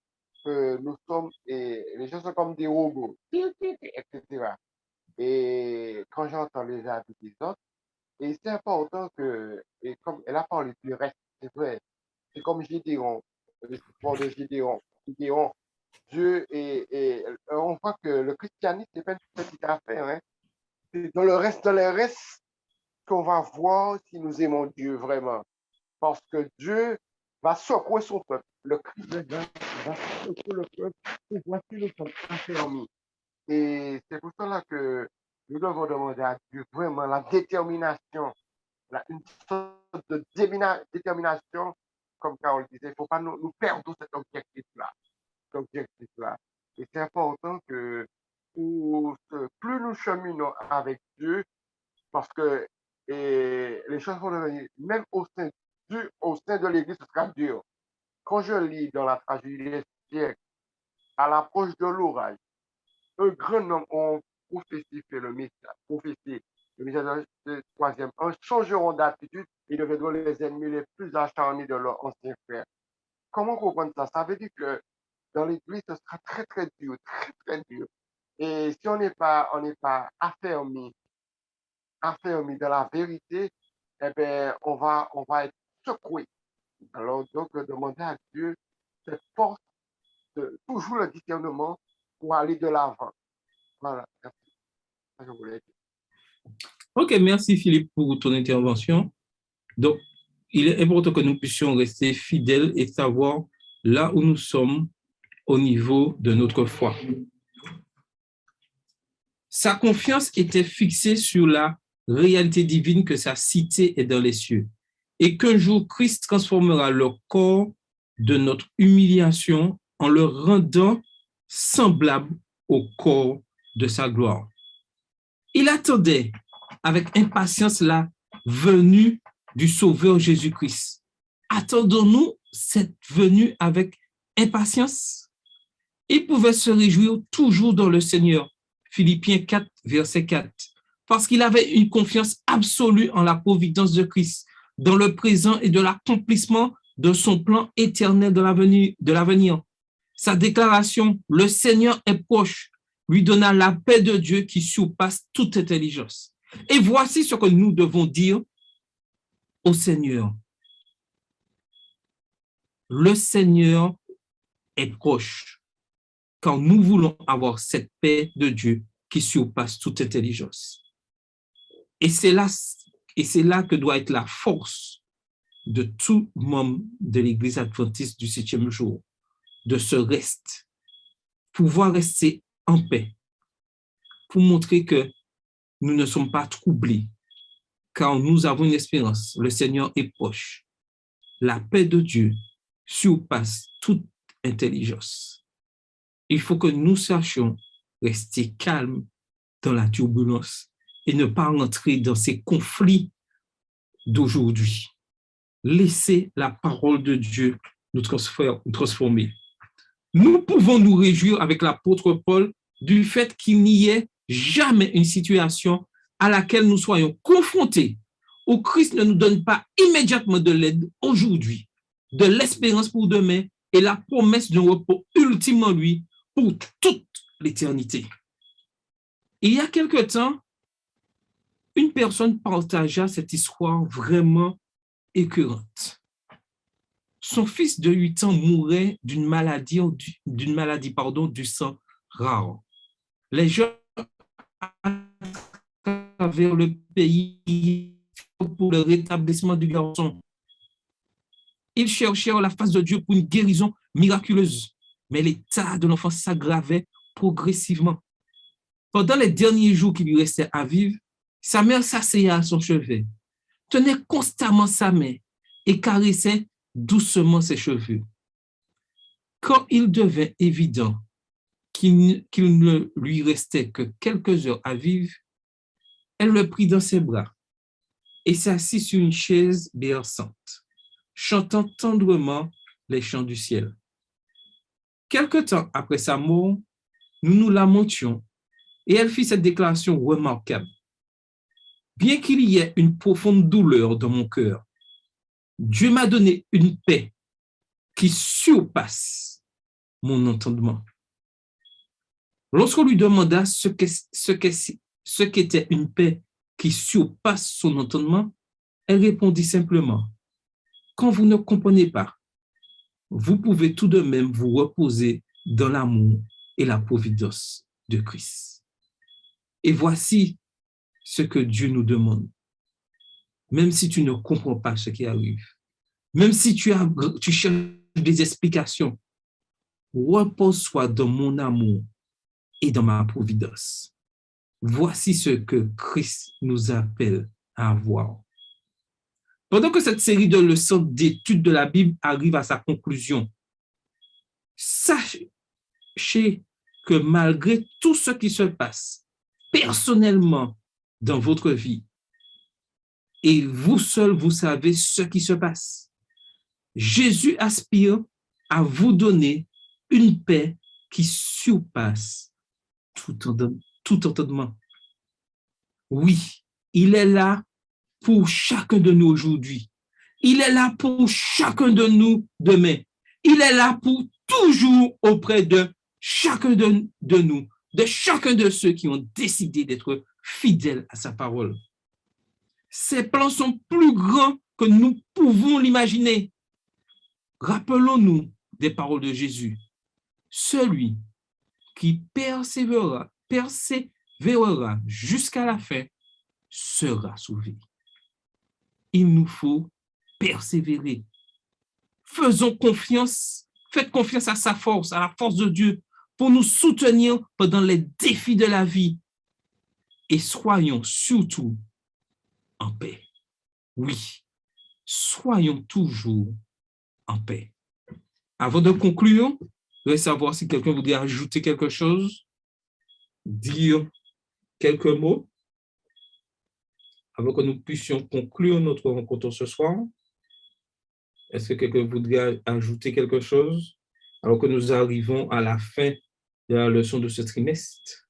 que nous sommes, et les gens sont comme des robots, etc. Et quand j'entends les avis des autres, et c'est important et comme elle a parlé du reste, c'est vrai, c'est comme Gédéon, l'histoire de Gédéon. Gédéon, Dieu, et on voit que le christianisme, c'est pas une petite affaire, hein. C'est dans les restes qu'on va voir si nous aimons Dieu vraiment. Parce que Dieu va secouer son peuple. Le Christ va secouer le peuple et voici nous sommes affermis. Et c'est pour cela que nous devons demander à Dieu vraiment la détermination, une sorte de détermination, comme Carole disait, il ne faut pas nous perdre cet objectif-là. Et c'est important que plus nous cheminons avec Dieu, parce que les choses vont devenir, même au sein de l'Église, ce sera dur. Quand je lis dans la tragédie des siècles, à l'approche de l'orage, un grand nombre ont prophétisé le message du troisième. En changeront d'attitude et deviendront les ennemis les plus acharnés de leur ancien frère. Comment comprendre ça? Ça veut dire que dans l'Église, ce sera très, très dur, très, très dur. Et si on n'est pas affermi dans la vérité, eh bien, on va être secoué. Alors, donc, demander à Dieu cette force, toujours le discernement pour aller de l'avant. Voilà, merci. Ça, je voulais dire. OK, merci Philippe pour ton intervention. Donc, il est important que nous puissions rester fidèles et savoir là où nous sommes au niveau de notre foi. Sa confiance était fixée sur la réalité divine que sa cité est dans les cieux et qu'un jour Christ transformera le corps de notre humiliation en le rendant semblable au corps de sa gloire. Il attendait avec impatience la venue du Sauveur Jésus-Christ. Attendons-nous cette venue avec impatience? Il pouvait se réjouir toujours dans le Seigneur. Philippiens 4, verset 4. Parce qu'il avait une confiance absolue en la providence de Christ, dans le présent et de l'accomplissement de son plan éternel de l'avenir. Sa déclaration, le Seigneur est proche, lui donna la paix de Dieu qui surpasse toute intelligence. Et voici ce que nous devons dire au Seigneur. Le Seigneur est proche quand nous voulons avoir cette paix de Dieu qui surpasse toute intelligence. Et c'est là que doit être la force de tout membre de l'Église adventiste du 7e jour, de ce reste, pouvoir rester en paix, pour montrer que nous ne sommes pas troublés, car nous avons une espérance, le Seigneur est proche. La paix de Dieu surpasse toute intelligence. Il faut que nous sachions rester calmes dans la turbulence et ne pas entrer dans ces conflits d'aujourd'hui. Laissez la parole de Dieu nous transformer. Nous pouvons nous réjouir avec l'apôtre Paul du fait qu'il n'y ait jamais une situation à laquelle nous soyons confrontés où Christ ne nous donne pas immédiatement de l'aide aujourd'hui, de l'espérance pour demain et la promesse d'un repos ultime en lui pour toute l'éternité. Il y a quelque temps, une personne partagea cette histoire vraiment écœurante. Son fils de 8 ans mourait d'une maladie du sang rare. Les gens à travers le pays pour le rétablissement du garçon. Ils cherchèrent la face de Dieu pour une guérison miraculeuse, mais l'état de l'enfant s'aggravait progressivement. Pendant les derniers jours qui lui restaient à vivre, sa mère s'asseyait à son chevet, tenait constamment sa main et caressait doucement ses cheveux. Quand il devint évident qu'il ne lui restait que quelques heures à vivre, elle le prit dans ses bras et s'assit sur une chaise berçante, chantant tendrement les chants du ciel. Quelque temps après sa mort, nous nous lamentions et elle fit cette déclaration remarquable. Bien qu'il y ait une profonde douleur dans mon cœur, Dieu m'a donné une paix qui surpasse mon entendement. Lorsqu'on lui demanda ce qu'était une paix qui surpasse son entendement, elle répondit simplement, « Quand vous ne comprenez pas, vous pouvez tout de même vous reposer dans l'amour et la providence de Christ. » Et voici ce que Dieu nous demande. Même si tu ne comprends pas ce qui arrive, même si tu cherches des explications, repose-toi dans mon amour et dans ma providence. Voici ce que Christ nous appelle à avoir. Pendant que cette série de leçons d'études de la Bible arrive à sa conclusion, sachez que malgré tout ce qui se passe personnellement dans votre vie, et vous seul, vous savez ce qui se passe, Jésus aspire à vous donner une paix qui surpasse tout entendement. Oui, il est là pour chacun de nous aujourd'hui. Il est là pour chacun de nous demain. Il est là pour toujours auprès de chacun de nous, de chacun de ceux qui ont décidé d'être fidèles à sa parole. Ses plans sont plus grands que nous pouvons l'imaginer. Rappelons-nous des paroles de Jésus. Celui qui persévérera jusqu'à la fin sera sauvé. Il nous faut persévérer. Faites confiance à sa force, à la force de Dieu pour nous soutenir pendant les défis de la vie. Et soyons surtout en paix. Oui, soyons toujours en paix. Avant de conclure, je voudrais savoir si quelqu'un voudrait ajouter quelque chose, dire quelques mots, avant que nous puissions conclure notre rencontre ce soir. Est-ce que quelqu'un voudrait ajouter quelque chose, alors que nous arrivons à la fin de la leçon de ce trimestre,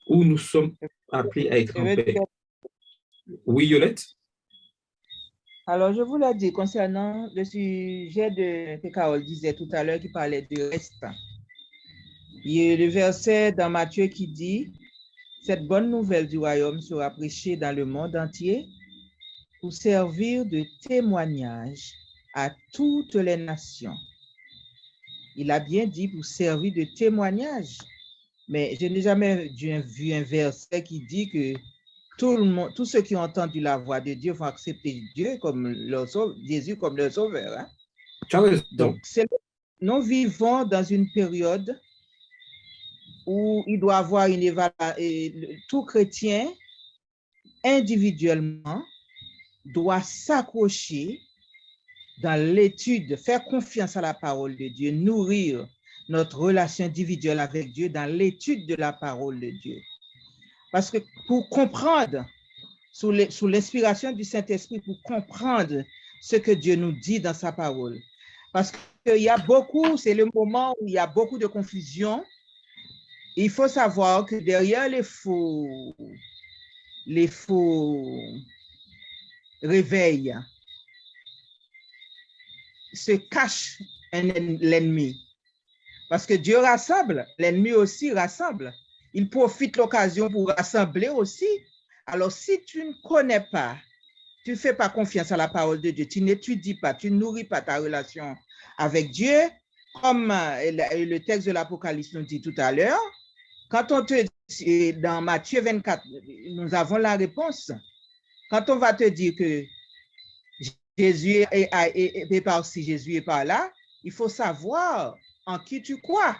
où nous sommes appelés à être en paix? Oui, Yolette? Alors, je voulais dire concernant le sujet que Carole disait tout à l'heure, qui parlait du reste. Il y a le verset dans Matthieu qui dit « Cette bonne nouvelle du royaume sera prêchée dans le monde entier pour servir de témoignage à toutes les nations. » Il a bien dit pour servir de témoignage, mais je n'ai jamais vu un verset qui dit que tous ceux qui ont entendu la voix de Dieu vont accepter Jésus comme leur sauveur. Hein? Donc, nous vivons dans une période où il doit avoir tout chrétien individuellement doit s'accrocher dans l'étude, faire confiance à la parole de Dieu, nourrir notre relation individuelle avec Dieu dans l'étude de la parole de Dieu. Parce que pour comprendre sous l'inspiration du Saint-Esprit pour comprendre ce que Dieu nous dit dans sa parole. Parce qu'il y a beaucoup, c'est le moment où il y a beaucoup de confusion. Il faut savoir que derrière les faux réveils se cache l'ennemi. Parce que Dieu rassemble, l'ennemi aussi rassemble. Il profite l'occasion pour rassembler aussi. Alors, si tu ne connais pas, tu ne fais pas confiance à la parole de Dieu, tu n'étudies pas, tu ne nourris pas ta relation avec Dieu, comme le texte de l'Apocalypse nous dit tout à l'heure, quand on te dit, dans Matthieu 24, nous avons la réponse. Quand on va te dire que Jésus est par-ci, Jésus est par-là, il faut savoir en qui tu crois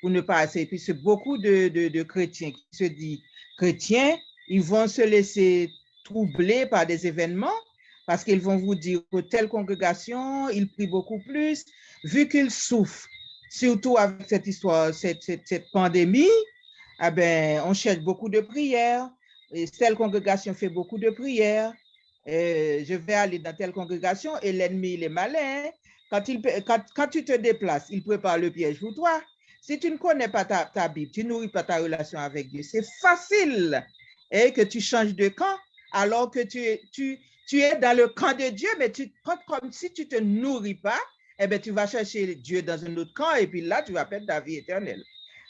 pour ne pas essayer. Puis c'est beaucoup de chrétiens qui se disent chrétiens, ils vont se laisser troubler par des événements parce qu'ils vont vous dire que telle congrégation, ils prient beaucoup plus. Vu qu'ils souffrent, surtout avec cette histoire, cette pandémie, eh ben, on cherche beaucoup de prières. Et telle congrégation fait beaucoup de prières. Je vais aller dans telle congrégation et l'ennemi, il est malin. Quand tu te déplaces, il prépare le piège pour toi. Si tu ne connais pas ta Bible, tu ne nourris pas ta relation avec Dieu, c'est facile que tu changes de camp alors que tu es dans le camp de Dieu, mais comme si tu ne te nourris pas, eh bien, tu vas chercher Dieu dans un autre camp et puis là, tu vas perdre ta vie éternelle.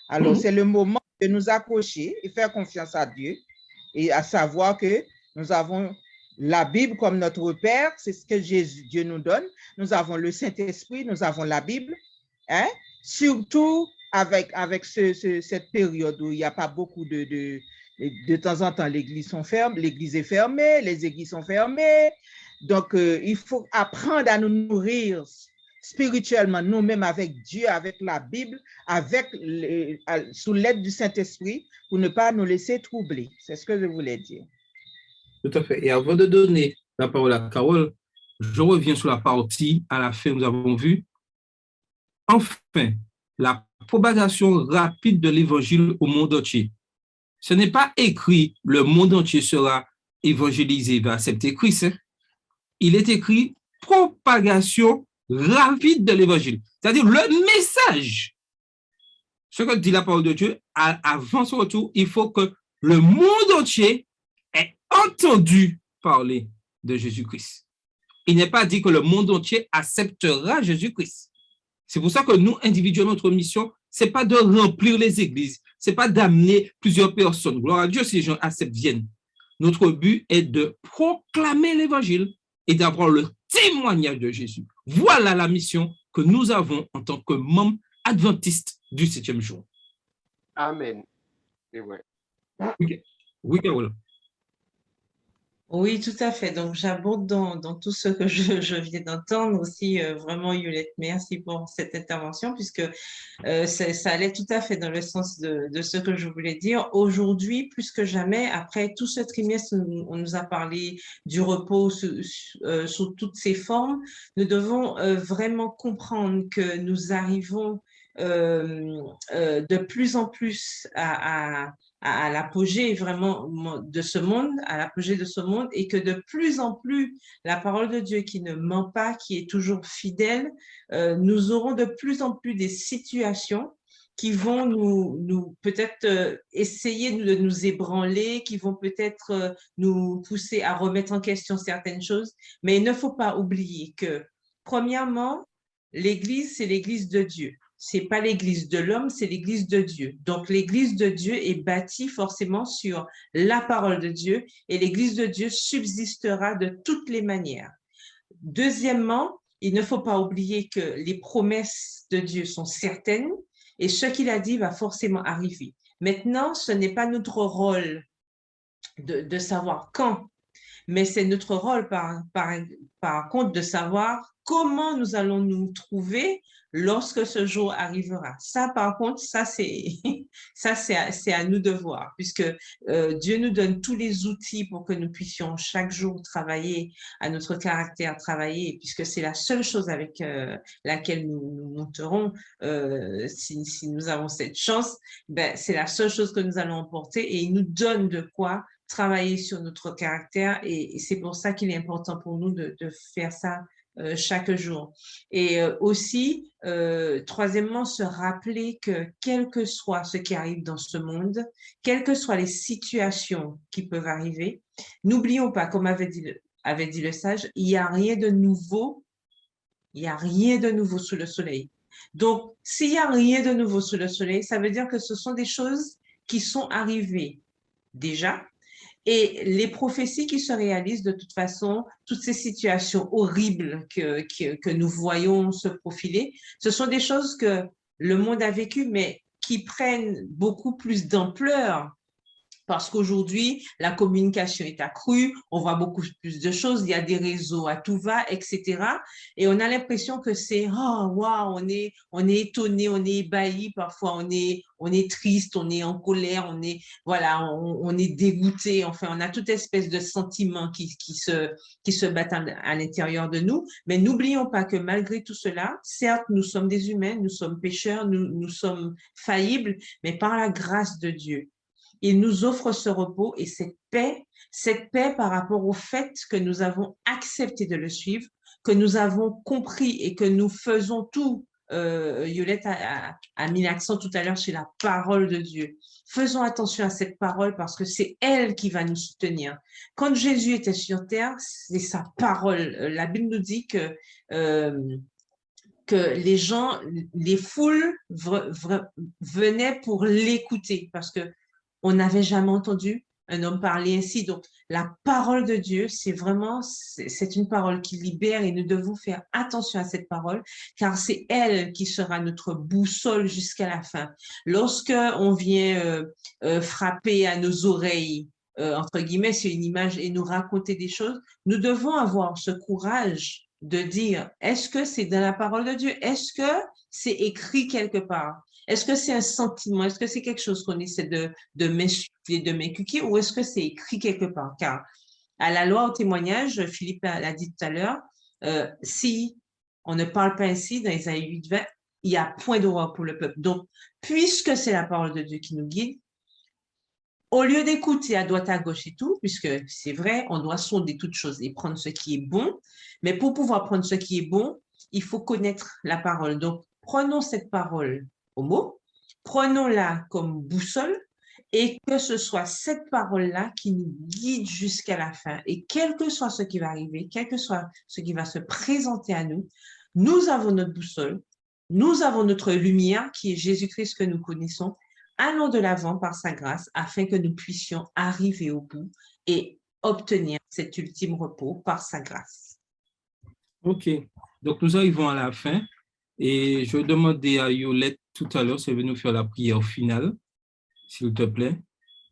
Alors, c'est le moment de nous accrocher et faire confiance à Dieu et à savoir que nous avons la Bible comme notre repère, c'est ce que Dieu nous donne. Nous avons le Saint-Esprit, nous avons la Bible, hein? Surtout avec cette période où il n'y a pas beaucoup de temps en temps, l'église est fermée, les églises sont fermées. Donc, il faut apprendre à nous nourrir spirituellement, nous-mêmes avec Dieu, avec la Bible, sous l'aide du Saint-Esprit, pour ne pas nous laisser troubler. C'est ce que je voulais dire. Tout à fait. Et avant de donner la parole à Carole, je reviens sur la partie à la fin, nous avons vu. Enfin, la propagation rapide de l'évangile au monde entier. Ce n'est pas écrit le monde entier sera évangélisé, va accepter Christ. Hein? Il est écrit propagation rapide de l'évangile. C'est-à-dire le message. Ce que dit la parole de Dieu, avant son retour, il faut que le monde entier ait entendu parler de Jésus-Christ. Il n'est pas dit que le monde entier acceptera Jésus-Christ. C'est pour ça que nous, individuellement, notre mission, ce n'est pas de remplir les églises, ce n'est pas d'amener plusieurs personnes. Gloire à Dieu si les gens acceptent, viennent. Notre but est de proclamer l'évangile et d'avoir le témoignage de Jésus. Voilà la mission que nous avons en tant que membres adventistes du 7e jour. Amen. C'est vrai. Oui, Carole. Oui, tout à fait. Donc, j'aborde dans tout ce que je viens d'entendre aussi. Vraiment, Yolette, merci pour cette intervention, puisque ça allait tout à fait dans le sens de ce que je voulais dire. Aujourd'hui, plus que jamais, après tout ce trimestre, on nous a parlé du repos sous toutes ses formes. Nous devons vraiment comprendre que nous arrivons de plus en plus à l'apogée vraiment de ce monde, à l'apogée de ce monde, et que de plus en plus, la parole de Dieu qui ne ment pas, qui est toujours fidèle, nous aurons de plus en plus des situations qui vont nous peut-être essayer de nous ébranler, qui vont peut-être nous pousser à remettre en question certaines choses. Mais il ne faut pas oublier que, premièrement, l'Église, c'est l'Église de Dieu. C'est pas l'Église de l'homme, c'est l'Église de Dieu. Donc, l'Église de Dieu est bâtie forcément sur la parole de Dieu et l'Église de Dieu subsistera de toutes les manières. Deuxièmement, il ne faut pas oublier que les promesses de Dieu sont certaines et ce qu'il a dit va forcément arriver. Maintenant, ce n'est pas notre rôle de savoir quand, mais c'est notre rôle par contre de savoir comment nous allons nous trouver lorsque ce jour arrivera. Ça, par contre, c'est à nous de voir, puisque Dieu nous donne tous les outils pour que nous puissions chaque jour travailler à notre caractère, travailler, puisque c'est la seule chose avec laquelle nous monterons, si nous avons cette chance, ben, c'est la seule chose que nous allons emporter et il nous donne de quoi travailler sur notre caractère et c'est pour ça qu'il est important pour nous de faire ça chaque jour. Et aussi, troisièmement, se rappeler que quel que soit ce qui arrive dans ce monde, quelles que soient les situations qui peuvent arriver, n'oublions pas, comme avait dit le sage, il n'y a rien de nouveau, il n'y a rien de nouveau sous le soleil. Donc, s'il n'y a rien de nouveau sous le soleil, ça veut dire que ce sont des choses qui sont arrivées déjà. Et les prophéties qui se réalisent de toute façon, toutes ces situations horribles que nous voyons se profiler, ce sont des choses que le monde a vécues, mais qui prennent beaucoup plus d'ampleur. Parce qu'aujourd'hui, la communication est accrue, on voit beaucoup plus de choses, il y a des réseaux à tout va, etc. Et on a l'impression que c'est, oh, wow, on est étonné, on est ébahi, parfois on est triste, on est en colère, on est dégoûté, enfin, on a toute espèce de sentiments qui se battent à l'intérieur de nous. Mais n'oublions pas que malgré tout cela, certes, nous sommes des humains, nous sommes pécheurs, nous sommes faillibles, mais par la grâce de Dieu, il nous offre ce repos et cette paix par rapport au fait que nous avons accepté de le suivre, que nous avons compris et que nous faisons tout. Yolette a mis l'accent tout à l'heure sur la parole de Dieu. Faisons attention à cette parole parce que c'est elle qui va nous soutenir. Quand Jésus était sur terre, c'est sa parole. La Bible nous dit que les gens, les foules venaient pour l'écouter parce que on n'avait jamais entendu un homme parler ainsi. Donc, la parole de Dieu, c'est une parole qui libère et nous devons faire attention à cette parole, car c'est elle qui sera notre boussole jusqu'à la fin. Lorsque on vient frapper à nos oreilles, entre guillemets, c'est une image, et nous raconter des choses, nous devons avoir ce courage de dire, est-ce que c'est dans la parole de Dieu? Est-ce que c'est écrit quelque part? Est-ce que c'est un sentiment? Est-ce que c'est quelque chose qu'on essaie de m'insulter, de m'inculquer, ou est-ce que c'est écrit quelque part? Car à la loi au témoignage, Philippe l'a dit tout à l'heure, si on ne parle pas ainsi, dans Isaïe 8:20, il n'y a point d'horreur pour le peuple. Donc, puisque c'est la parole de Dieu qui nous guide, au lieu d'écouter à droite à gauche et tout, puisque c'est vrai, on doit sonder toutes choses et prendre ce qui est bon, mais pour pouvoir prendre ce qui est bon, il faut connaître la parole. Donc, prenons cette parole au mot, prenons-la comme boussole et que ce soit cette parole-là qui nous guide jusqu'à la fin. Et quel que soit ce qui va arriver, quel que soit ce qui va se présenter à nous, nous avons notre boussole, nous avons notre lumière qui est Jésus-Christ que nous connaissons. Allons de l'avant par sa grâce afin que nous puissions arriver au bout et obtenir cet ultime repos par sa grâce. OK. Donc, nous arrivons à la fin et je vais demander à Yolette tout à l'heure si elle veut nous faire la prière finale, s'il te plaît.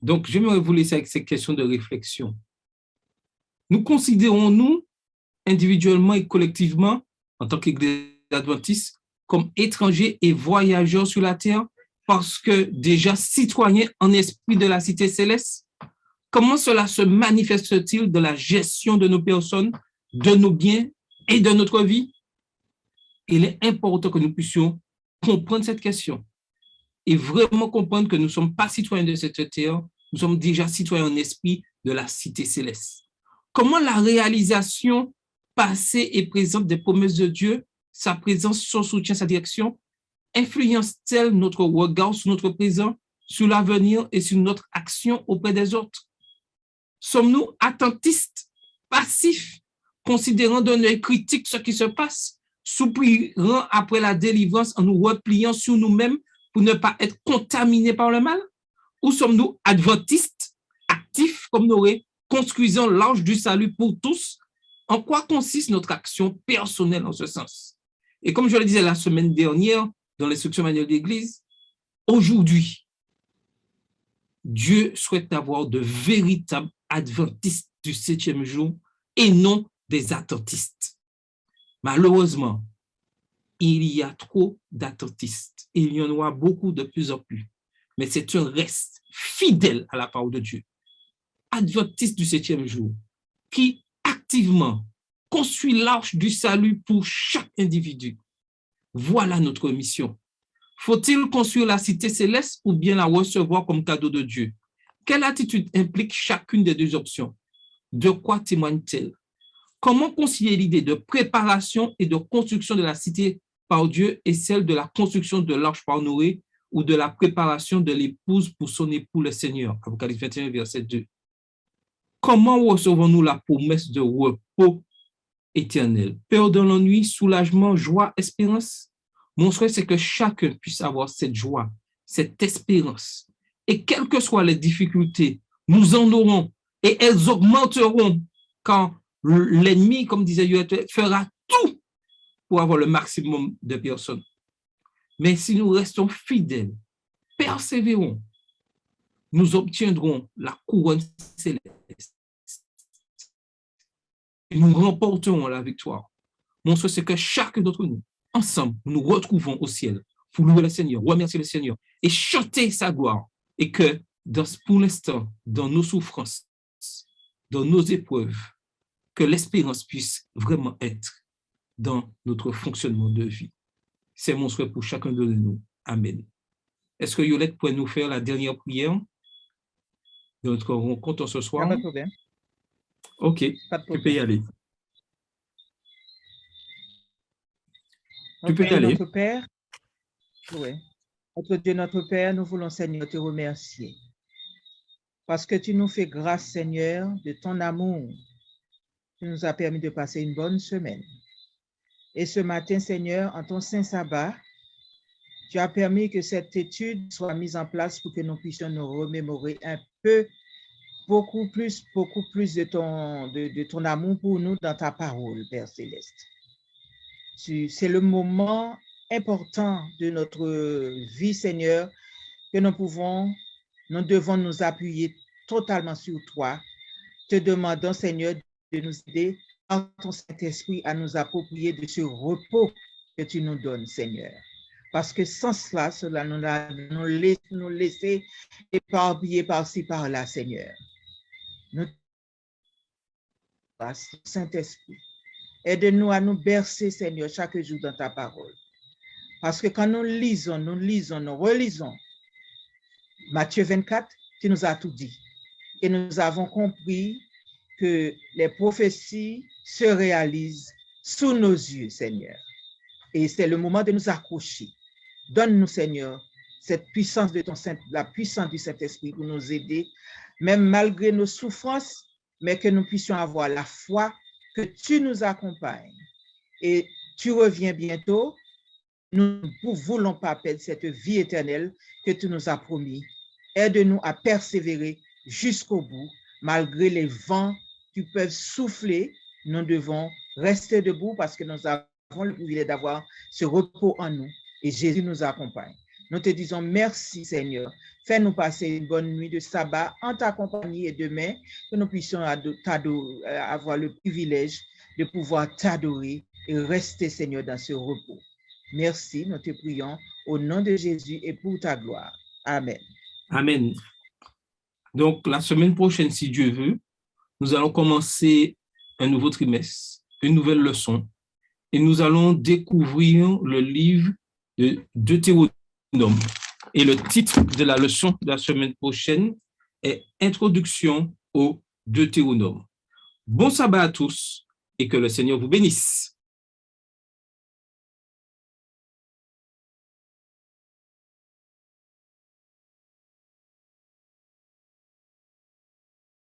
Donc, j'aimerais vous laisser avec ces questions de réflexion. Nous considérons-nous individuellement et collectivement, en tant qu'Église adventiste, comme étrangers et voyageurs sur la terre parce que déjà citoyens en esprit de la cité céleste? Comment cela se manifeste-t-il dans la gestion de nos personnes, de nos biens et de notre vie? Il est important que nous puissions comprendre cette question et vraiment comprendre que nous ne sommes pas citoyens de cette terre, nous sommes déjà citoyens en esprit de la cité céleste. Comment la réalisation passée et présente des promesses de Dieu, sa présence, son soutien, sa direction, influence-t-elle notre regard sur notre présent, sur l'avenir et sur notre action auprès des autres? Sommes-nous attentistes, passifs, considérant d'un œil critique ce qui se passe, soupirant après la délivrance en nous repliant sur nous-mêmes pour ne pas être contaminés par le mal? Ou sommes-nous adventistes, actifs comme Noé, construisant l'arche du salut pour tous? En quoi consiste notre action personnelle en ce sens? Et comme je le disais la semaine dernière dans l'instruction manuelle de l'Église, aujourd'hui, Dieu souhaite avoir de véritables adventistes du 7e jour et non des attentistes. Malheureusement, il y a trop d'attentistes. Il y en aura beaucoup de plus en plus. Mais c'est un reste fidèle à la parole de Dieu. Adventiste du 7e jour, qui activement construit l'arche du salut pour chaque individu. Voilà notre mission. Faut-il construire la cité céleste ou bien la recevoir comme cadeau de Dieu? Quelle attitude implique chacune des deux options? De quoi témoigne-t-elle? Comment concilier l'idée de préparation et de construction de la cité par Dieu et celle de la construction de l'arche par Noé ou de la préparation de l'épouse pour son époux le Seigneur? Apocalypse 21, verset 2. Comment recevons-nous la promesse de repos éternel? Peur de l'ennui, soulagement, joie, espérance? Mon souhait, c'est que chacun puisse avoir cette joie, cette espérance. Et quelles que soient les difficultés, nous en aurons et elles augmenteront quand l'ennemi, comme disait Yoël, fera tout pour avoir le maximum de personnes. Mais si nous restons fidèles, persévérons, nous obtiendrons la couronne céleste. Et nous remporterons la victoire. Mon souhait, c'est que chacun d'entre nous, ensemble, nous retrouvons au ciel pour louer le Seigneur, remercier le Seigneur et chanter sa gloire. Et que, pour l'instant, dans nos souffrances, dans nos épreuves, que l'espérance puisse vraiment être dans notre fonctionnement de vie. C'est mon souhait pour chacun de nous. Amen. Est-ce que Yolette pourrait nous faire la dernière prière de notre rencontre ce soir? Pas de problème. OK, tu peux y aller. Tu peux y aller. Notre Père, oui. Notre Dieu, notre Père, nous voulons, Seigneur, te remercier. Parce que tu nous fais grâce, Seigneur, de ton amour. Tu nous as permis de passer une bonne semaine. Et ce matin, Seigneur, en ton saint sabbat, tu as permis que cette étude soit mise en place pour que nous puissions nous remémorer un peu, beaucoup plus de ton amour pour nous dans ta parole, Père Céleste. C'est le moment important de notre vie, Seigneur, que nous devons nous appuyer totalement sur toi, te demandant, Seigneur, de nous aider par ton Saint-Esprit à nous approprier de ce repos que tu nous donnes, Seigneur. Parce que sans cela nous laisser éparpiller par-ci, par-là, Seigneur. Nous Saint-Esprit, aide-nous à nous bercer, Seigneur, chaque jour dans ta parole. Parce que quand nous relisons Matthieu 24, tu nous as tout dit. Et nous avons compris que les prophéties se réalisent sous nos yeux, Seigneur. Et c'est le moment de nous accrocher. Donne-nous, Seigneur, cette puissance la puissance du Saint-Esprit pour nous aider, même malgré nos souffrances, mais que nous puissions avoir la foi que tu nous accompagnes. Et tu reviens bientôt. Nous ne voulons pas perdre cette vie éternelle que tu nous as promis. Aide-nous à persévérer jusqu'au bout, malgré les vents qui peuvent souffler. Nous devons rester debout parce que nous avons le privilège d'avoir ce repos en nous et Jésus nous accompagne. Nous te disons merci, Seigneur. Fais-nous passer une bonne nuit de sabbat en ta compagnie et demain, que nous puissions avoir le privilège de pouvoir t'adorer et rester, Seigneur, dans ce repos. Merci, nous te prions au nom de Jésus et pour ta gloire. Amen. Amen. Donc, la semaine prochaine, si Dieu veut, nous allons commencer un nouveau trimestre, une nouvelle leçon, et nous allons découvrir le livre de Deutéronome. Et le titre de la leçon de la semaine prochaine est Introduction au Deutéronome. Bon sabbat à tous et que le Seigneur vous bénisse.